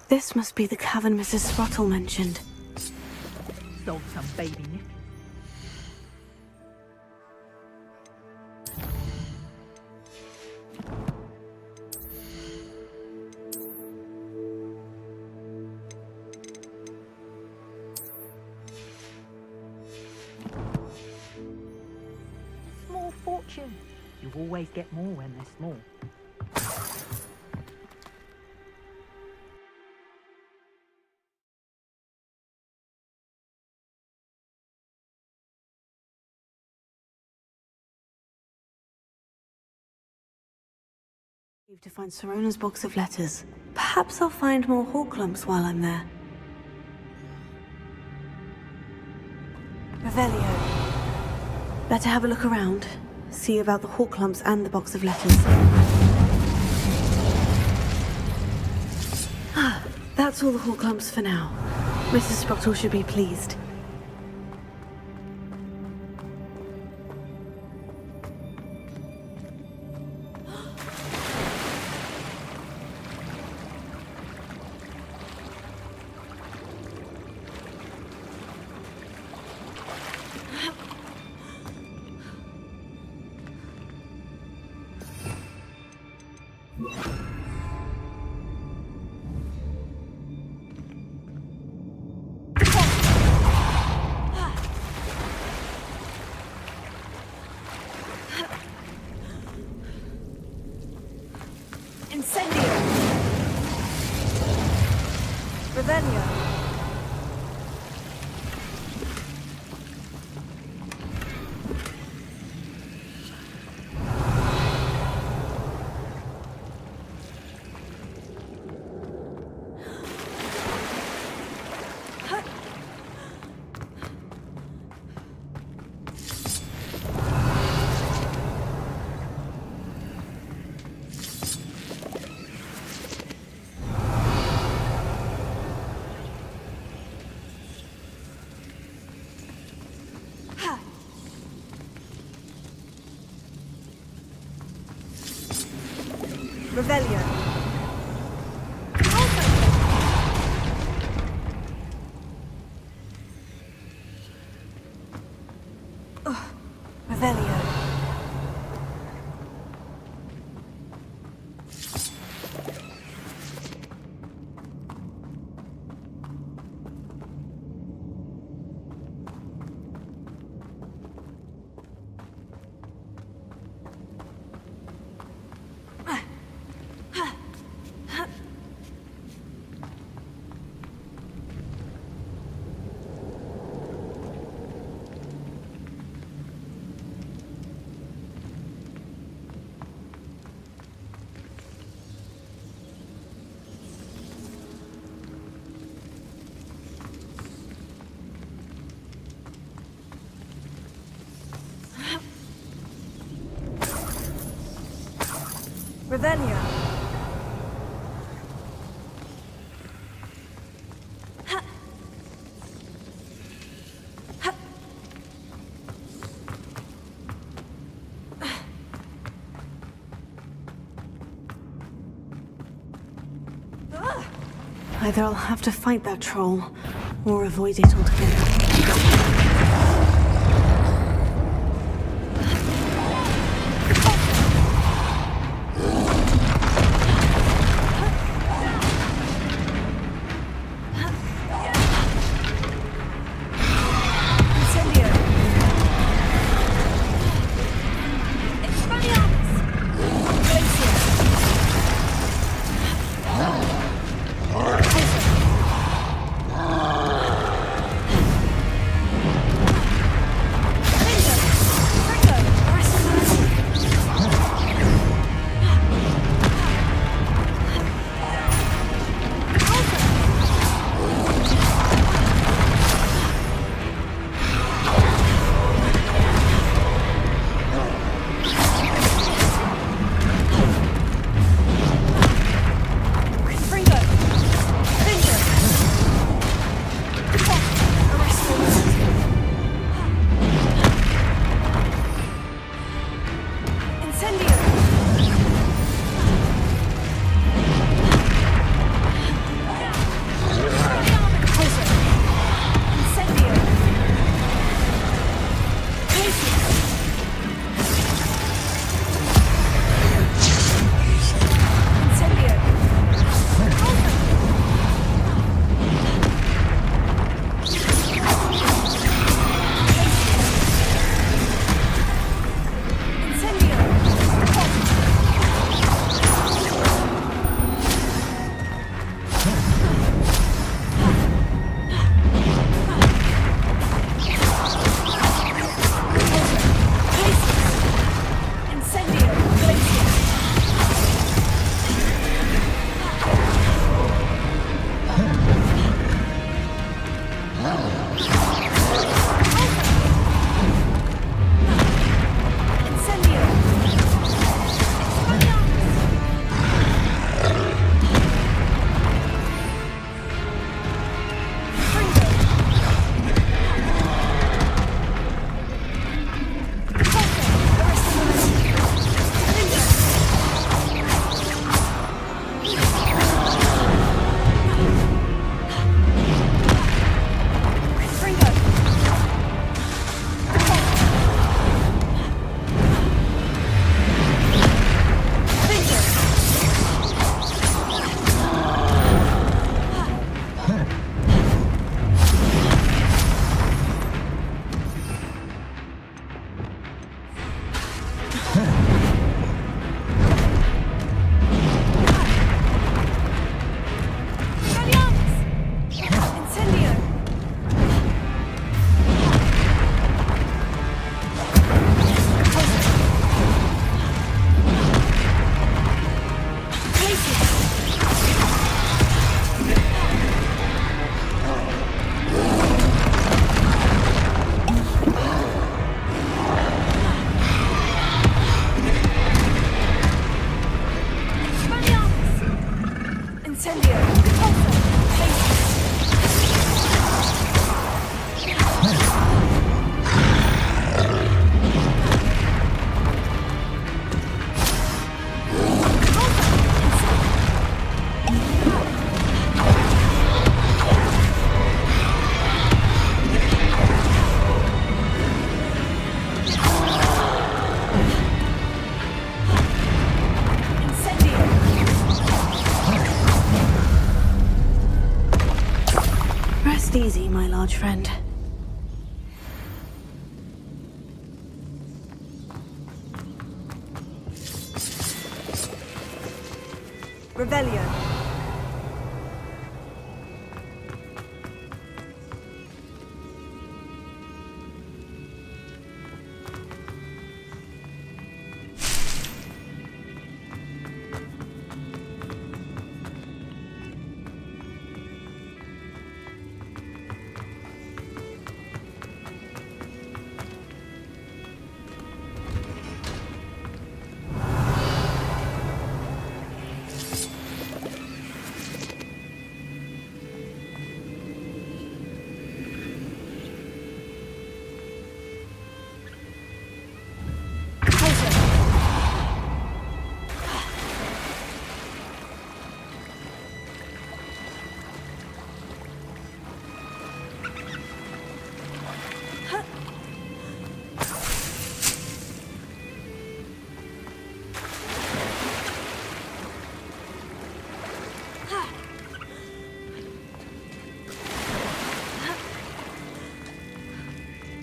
This must be the cavern Mrs. Sprottle mentioned. Sold some baby. Small fortune. You always get more when they're small. To find Sorona's box of letters. Perhaps I'll find more hawk lumps while I'm there. Revelio. Better have a look around. See about the hawk lumps and the box of letters. Ah, that's all the hawk lumps for now. Mrs. Sprottle should be pleased. Incendio! Revelio! Revelio. Revelio. Revelio. Either I'll have to fight that troll, or avoid it altogether. much, friend. Revelio.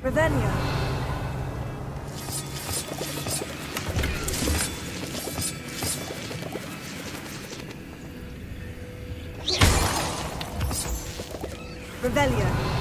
Revelio. Revelio.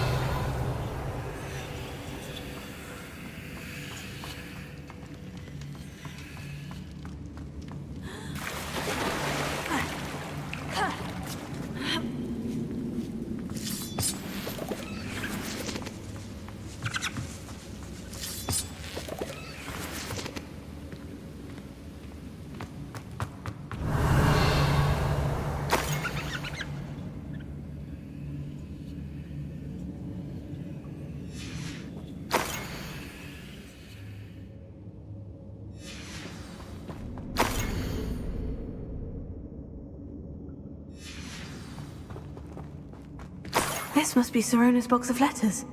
This must be Sirona's box of letters.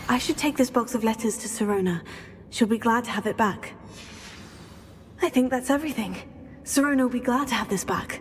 I should take this box of letters to Sirona. She'll be glad to have it back. I think that's everything. Sirona will be glad to have this back.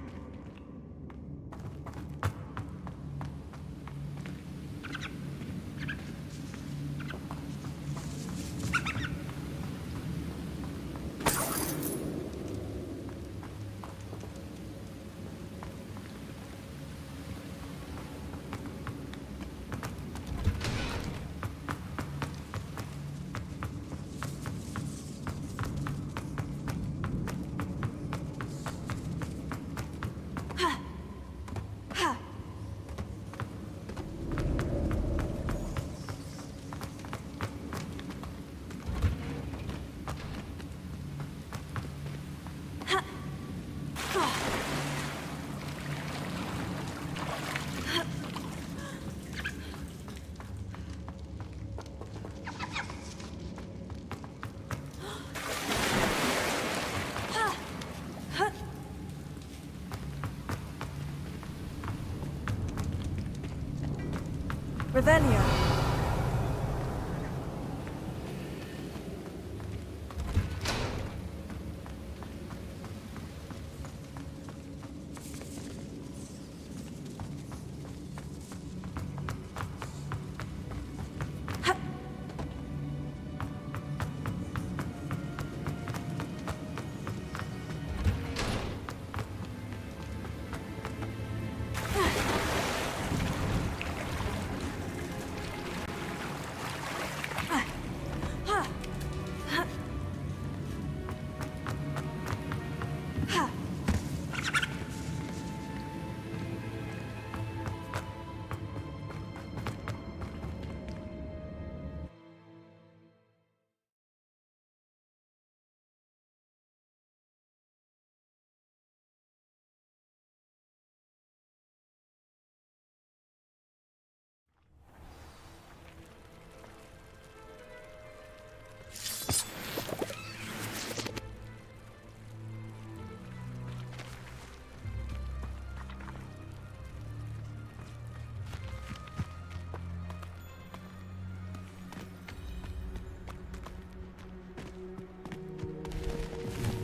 Revelio.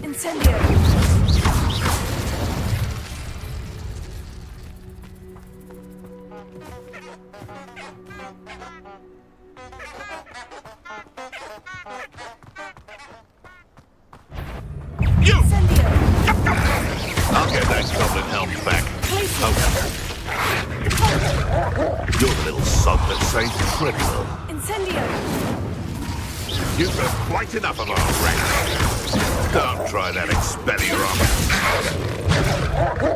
Incendio! You! I'll get that goblin helm back. Okay. You're the little sod that saved Critical. Incendio! You've got quite enough of our ranks. Don't try that Expelliarm.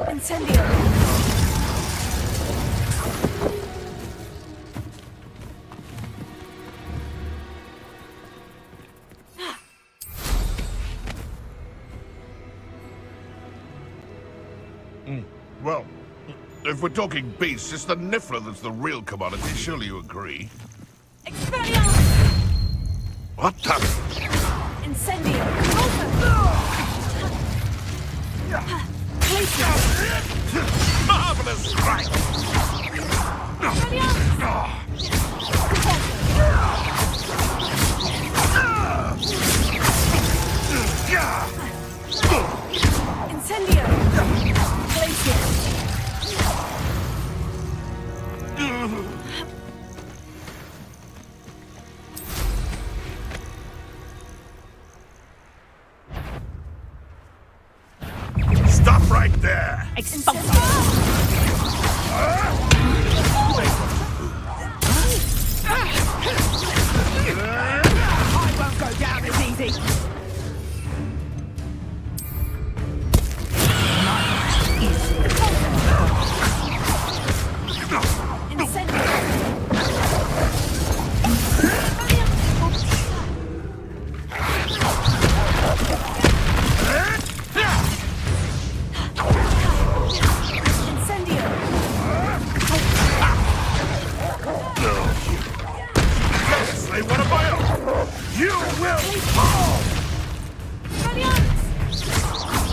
Incendio! Well, if we're talking beasts, it's the Niffler that's the real commodity. Surely you agree? Expelliarmus! What the? Incendio! Marvelous strike! Incendio! Glacier! Stop right there! I won't go down as easy. Say what am I on? You will fall!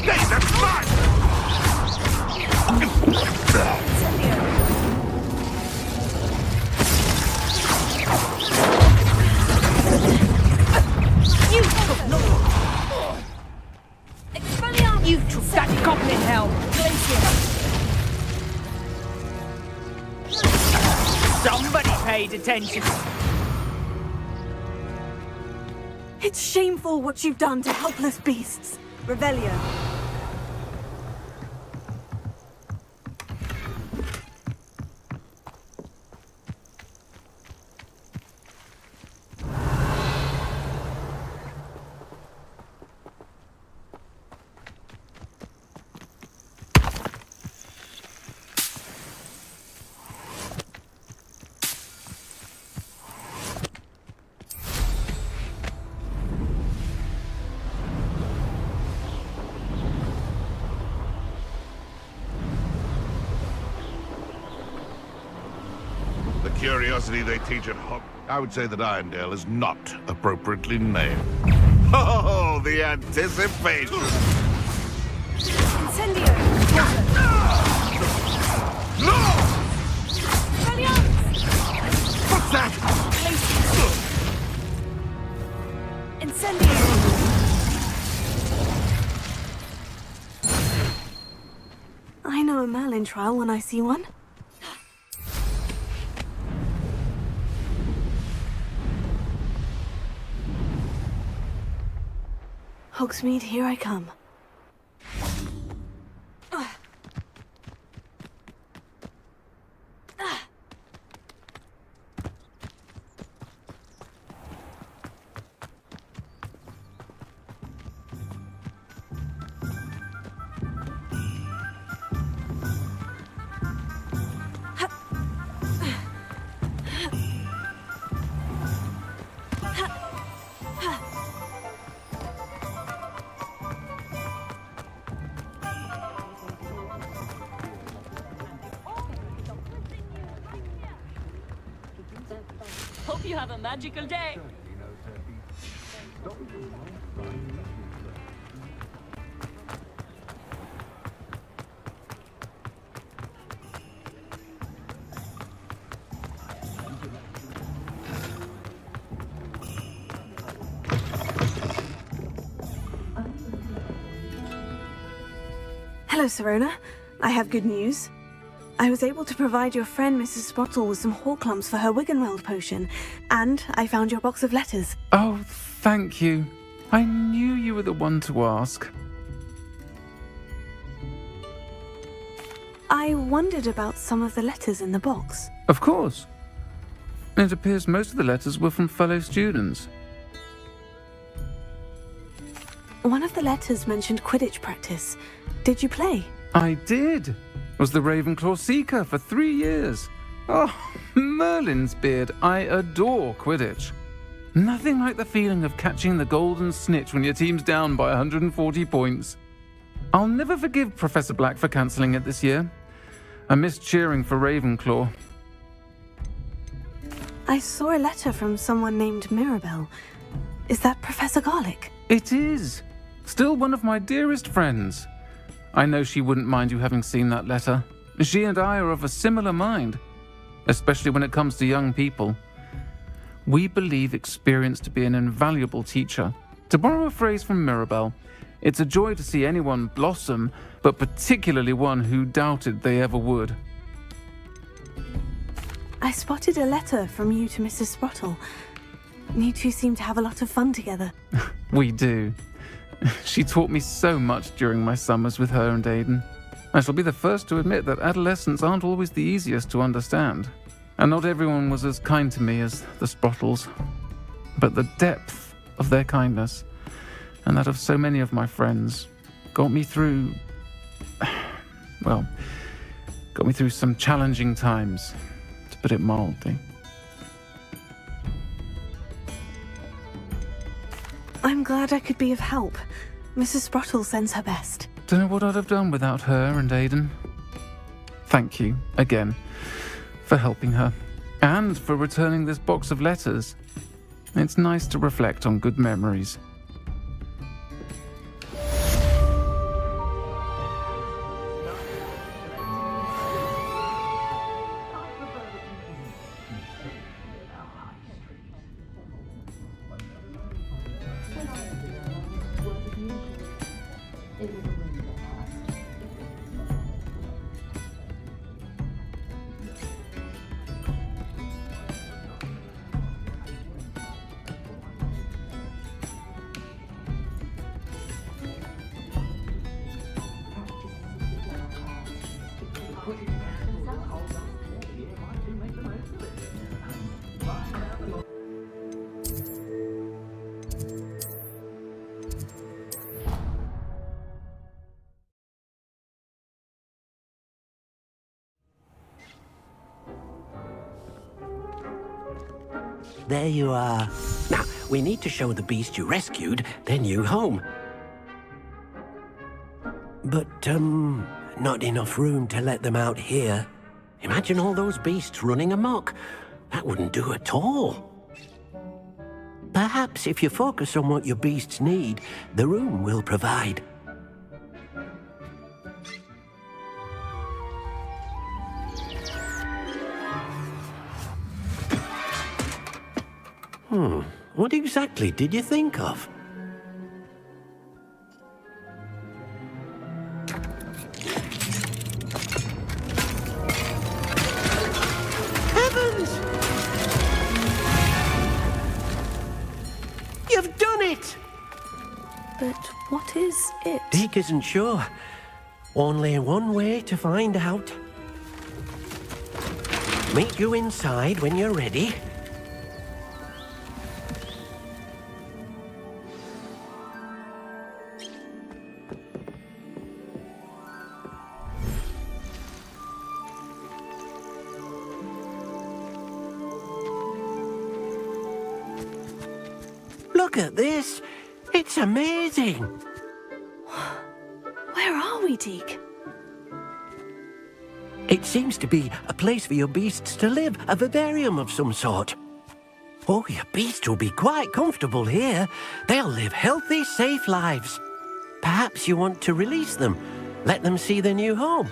Hey, that's mine! You took that goblin helm. Somebody paid attention. It's shameful what you've done to helpless beasts. Revelio. Curiosity they teach at Hogwarts. I would say that Irondale is not appropriately named. Oh, the anticipation! Incendio! No! What's that? Incendio! I know a Merlin trial when I see one. Hogsmeade, here I come. Hope you have a magical day. Hello, Sirona. I have good news. I was able to provide your friend Mrs. Sprottle with some Horklumps for her Wiggenweld potion, and I found your box of letters. Oh, thank you. I knew you were the one to ask. I wondered about some of the letters in the box. Of course. It appears most of the letters were from fellow students. One of the letters mentioned Quidditch practice. Did you play? I did. Was the Ravenclaw Seeker for 3 years. Oh, Merlin's beard. I adore Quidditch. Nothing like the feeling of catching the golden snitch when your team's down by 140 points. I'll never forgive Professor Black for cancelling it this year. I missed cheering for Ravenclaw. I saw a letter from someone named Mirabelle. Is that Professor Garlick? It is. Still one of my dearest friends. I know she wouldn't mind you having seen that letter. She and I are of a similar mind, especially when it comes to young people. We believe experience to be an invaluable teacher. To borrow a phrase from Mirabelle, it's a joy to see anyone blossom, but particularly one who doubted they ever would. I spotted a letter from you to Mrs. Sprottle. You two seem to have a lot of fun together. We do. She taught me so much during my summers with her and Aidan. I shall be the first to admit that adolescents aren't always the easiest to understand, and not everyone was as kind to me as the Sprottles. But the depth of their kindness, and that of so many of my friends, got me through some challenging times, to put it mildly. I'm glad I could be of help. Mrs. Sprottle sends her best. Don't know what I'd have done without her and Aidan. Thank you, again, for helping her, and for returning this box of letters. It's nice to reflect on good memories. There you are. Now, we need to show the beast you rescued their new home. But, not enough room to let them out here. Imagine all those beasts running amok. That wouldn't do at all. Perhaps if you focus on what your beasts need, the room will provide. What exactly did you think of? Heavens! You've done it! But what is it? Deke isn't sure. Only one way to find out. Meet you inside when you're ready. Look at this. It's amazing. Where are we, Deke? It seems to be a place for your beasts to live, a vivarium of some sort. Oh, your beasts will be quite comfortable here. They'll live healthy, safe lives. Perhaps you want to release them, let them see their new home.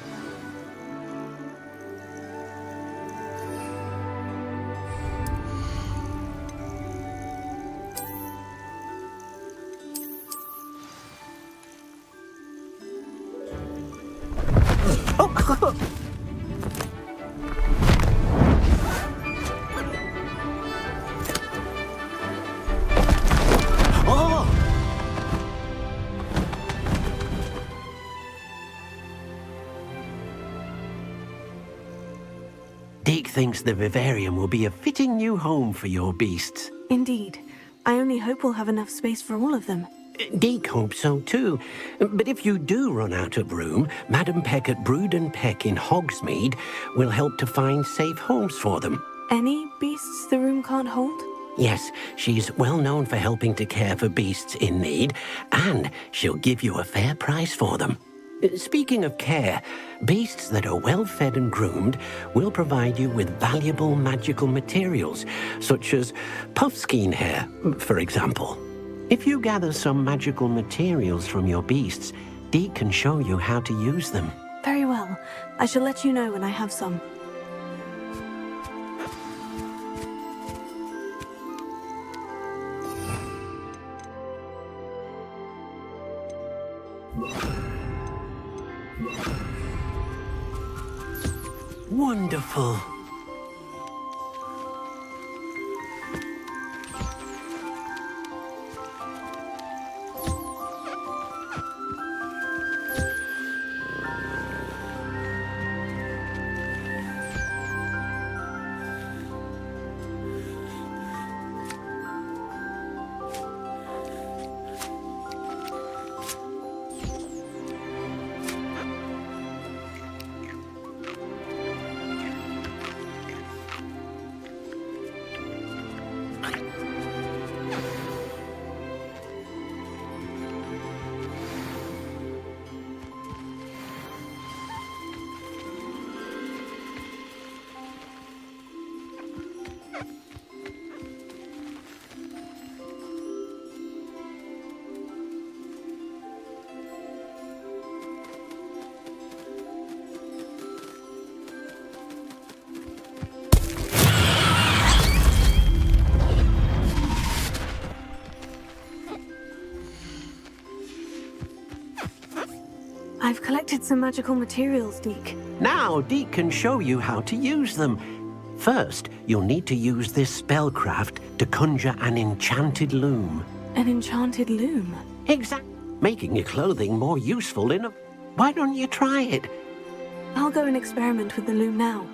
Deke thinks the Vivarium will be a fitting new home for your beasts. Indeed. I only hope we'll have enough space for all of them. Deke hopes so too. But if you do run out of room, Madam Peck at Brood and Peck in Hogsmeade will help to find safe homes for them. Any beasts the room can't hold? Yes, she's well known for helping to care for beasts in need, and she'll give you a fair price for them. Speaking of care, beasts that are well fed and groomed will provide you with valuable magical materials, such as puffskein hair, for example. If you gather some magical materials from your beasts, Deke can show you how to use them. Very well. I shall let you know when I have some. Wonderful. I've collected some magical materials, Deke. Now Deke can show you how to use them. First, you'll need to use this spellcraft to conjure an enchanted loom. An enchanted loom? Exactly. Making your clothing more useful in a... Why don't you try it? I'll go and experiment with the loom now.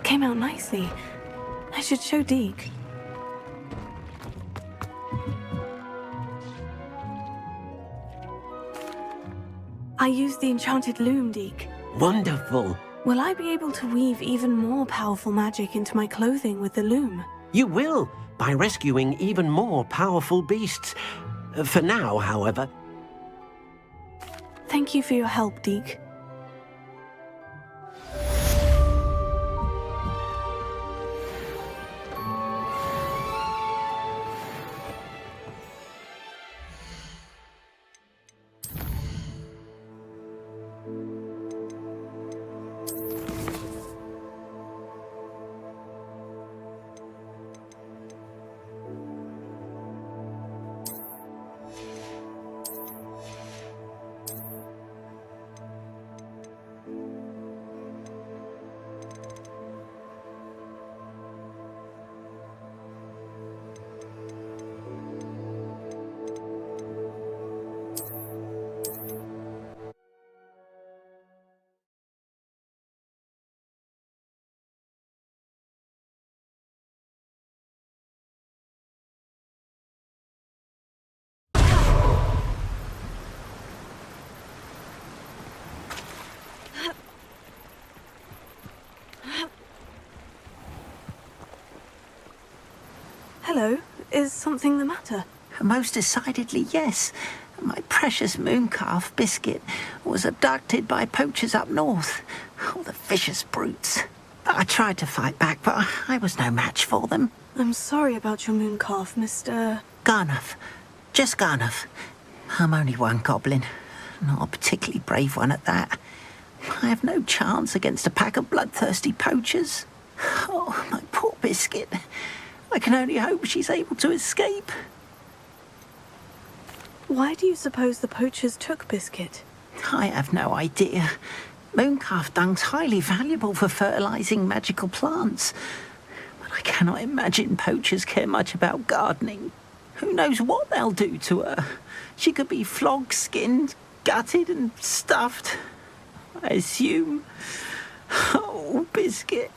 Came out nicely. I should show Deke. I used the enchanted loom, Deke. Wonderful. Will I be able to weave even more powerful magic into my clothing with the loom? You will, by rescuing even more powerful beasts. For now, however... Thank you for your help, Deke. Hello. Is something the matter? Most decidedly, yes. My precious mooncalf, Biscuit, was abducted by poachers up north. Oh, the vicious brutes. I tried to fight back, but I was no match for them. I'm sorry about your mooncalf, Mr. Garnuff. Just Garnuff. I'm only one goblin. Not a particularly brave one at that. I have no chance against a pack of bloodthirsty poachers. Oh, my poor Biscuit. I can only hope she's able to escape. Why do you suppose the poachers took Biscuit? I have no idea. Mooncalf dung's highly valuable for fertilising magical plants. But I cannot imagine poachers care much about gardening. Who knows what they'll do to her? She could be flogged, skinned, gutted and stuffed. I assume. Oh, Biscuit.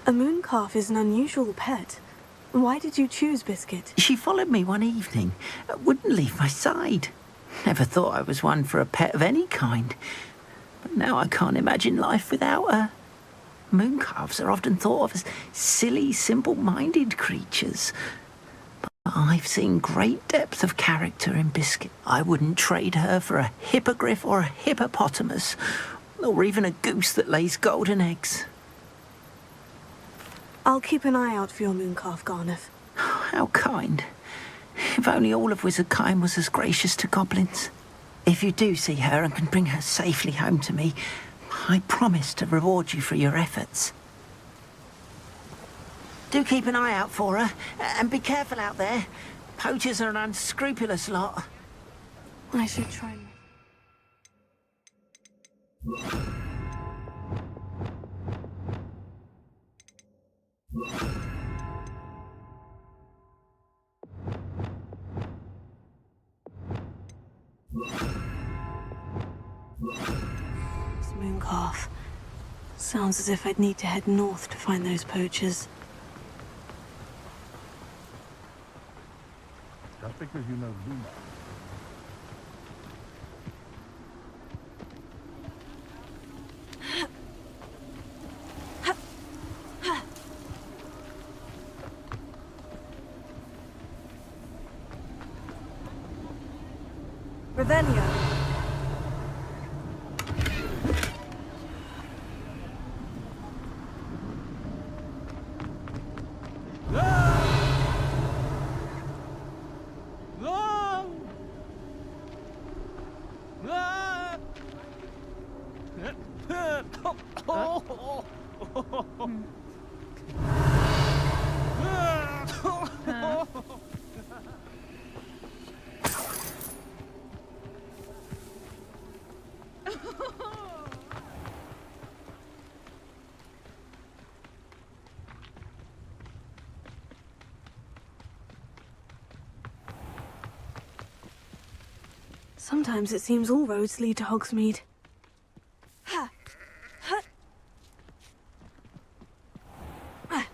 A mooncalf is an unusual pet. Why did you choose Biscuit? She followed me one evening, wouldn't leave my side. Never thought I was one for a pet of any kind. But now I can't imagine life without her. Mooncalves are often thought of as silly, simple-minded creatures. But I've seen great depth of character in Biscuit. I wouldn't trade her for a hippogriff or a hippopotamus, or even a goose that lays golden eggs. I'll keep an eye out for your mooncalf, Garnuff. How kind. If only all of Wizardkind was as gracious to goblins. If you do see her and can bring her safely home to me, I promise to reward you for your efforts. Do keep an eye out for her, and be careful out there. Poachers are an unscrupulous lot. I should try. This mooncalf. Sounds as if I'd need to head north to find those poachers. Just because you know Luna. Revelio. Sometimes it seems all roads lead to Hogsmeade. Ha! Ha! Ah.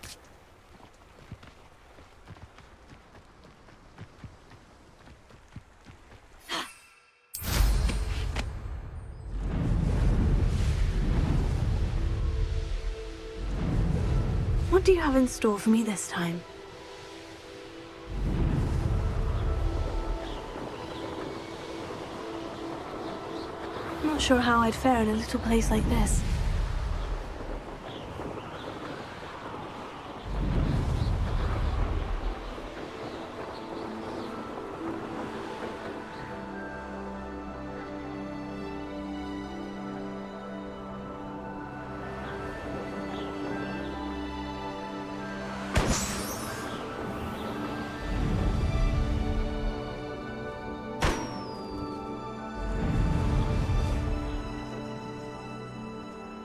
Ha. What do you have in store for me this time? Not sure how I'd fare in a little place like this.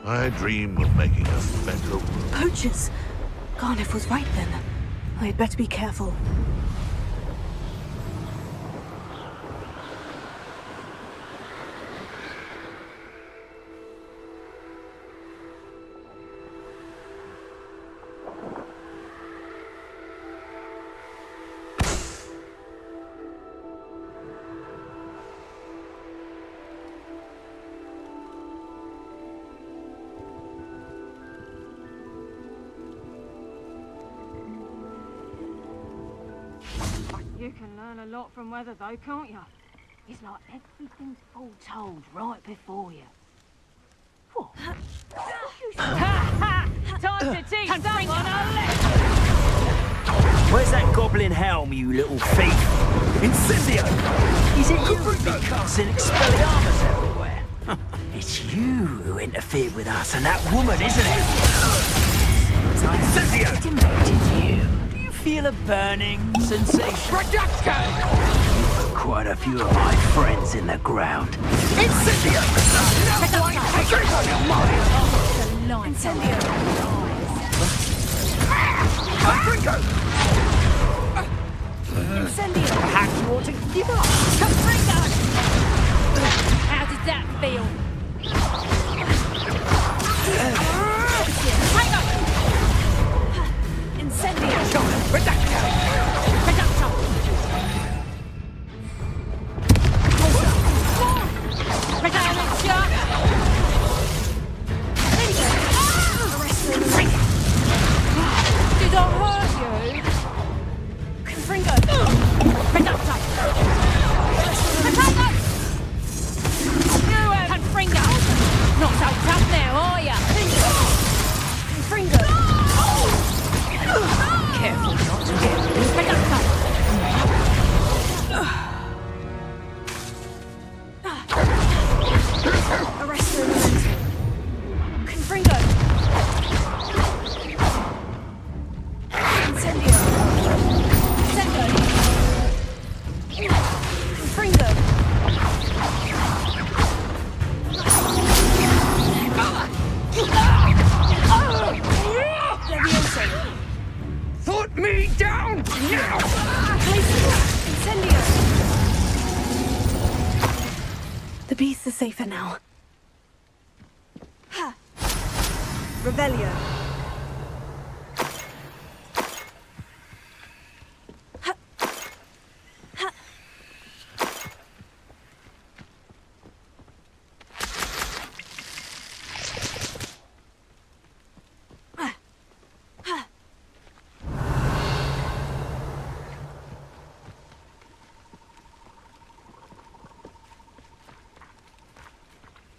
I dream of making a better world. Poachers! Garnuff was right then. I'd better be careful. You can learn a lot from weather, though, can't you? It's like everything's foretold right before you. What? Time to teach someone a lesson! Where's that goblin helm, you little thief? Incendio! Is it you who've been casting Expelliarmus everywhere? It's you who interfered with us and that woman, isn't it? Incendio! Do you feel a burning sensation? You've put quite a few of my friends in the ground. Incendio! Incendio! Perhaps you ought to give up. How did that feel? Incendio! Did I hurt you? Confringo! Reducto! Potato! You Confringo! Not so tough now, are ya? Confringo! Careful not to get Reducto! Arrest the elemental. Confringo! Incendio! Incendio! Confringo! Levioso! Put me down now! Incendio! The beasts are safer now. Revelio.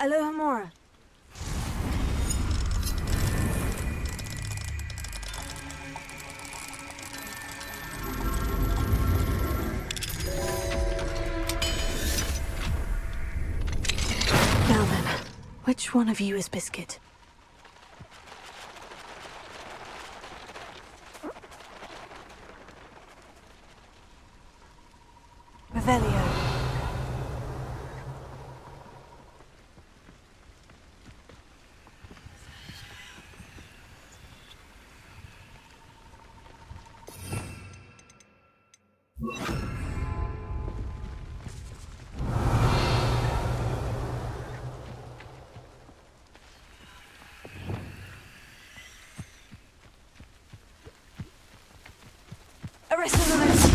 Aloha Mora. Now then, which one of you is Biscuit? Revelio. Arrest the elemental.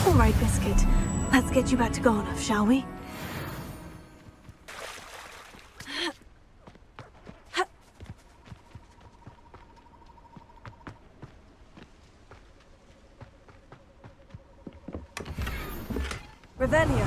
All right, Biscuit. Let's get you back to Garnoff, shall we? Revelio.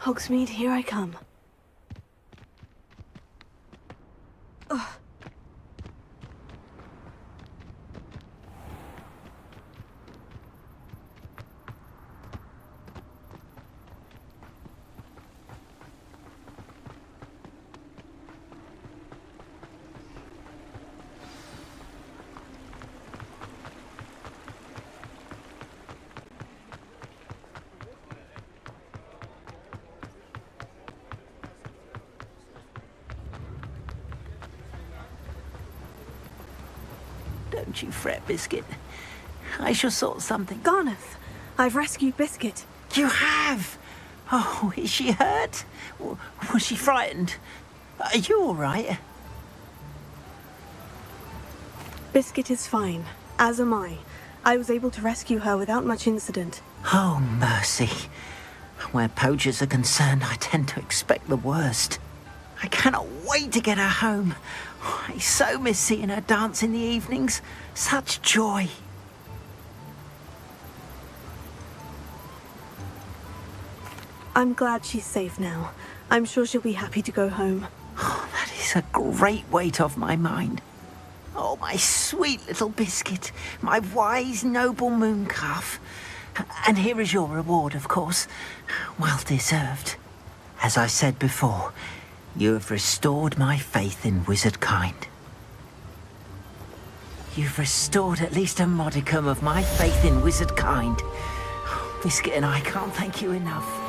Hogsmeade, here I come. Ugh. Don't you fret, Biscuit. I shall sort something. Garneth, I've rescued Biscuit. You have? Oh, is she hurt? Was she frightened? Are you all right? Biscuit is fine, as am I. I was able to rescue her without much incident. Oh, mercy. Where poachers are concerned, I tend to expect the worst. I cannot wait to get her home. I so miss seeing her dance in the evenings. Such joy. I'm glad she's safe now. I'm sure she'll be happy to go home. Oh, that is a great weight off my mind. Oh, my sweet little Biscuit, my wise, noble moon calf. And here is your reward, of course. Well deserved. As I said before, you have restored my faith in wizard kind. You've restored at least a modicum of my faith in wizard kind. Biscuit and I can't thank you enough.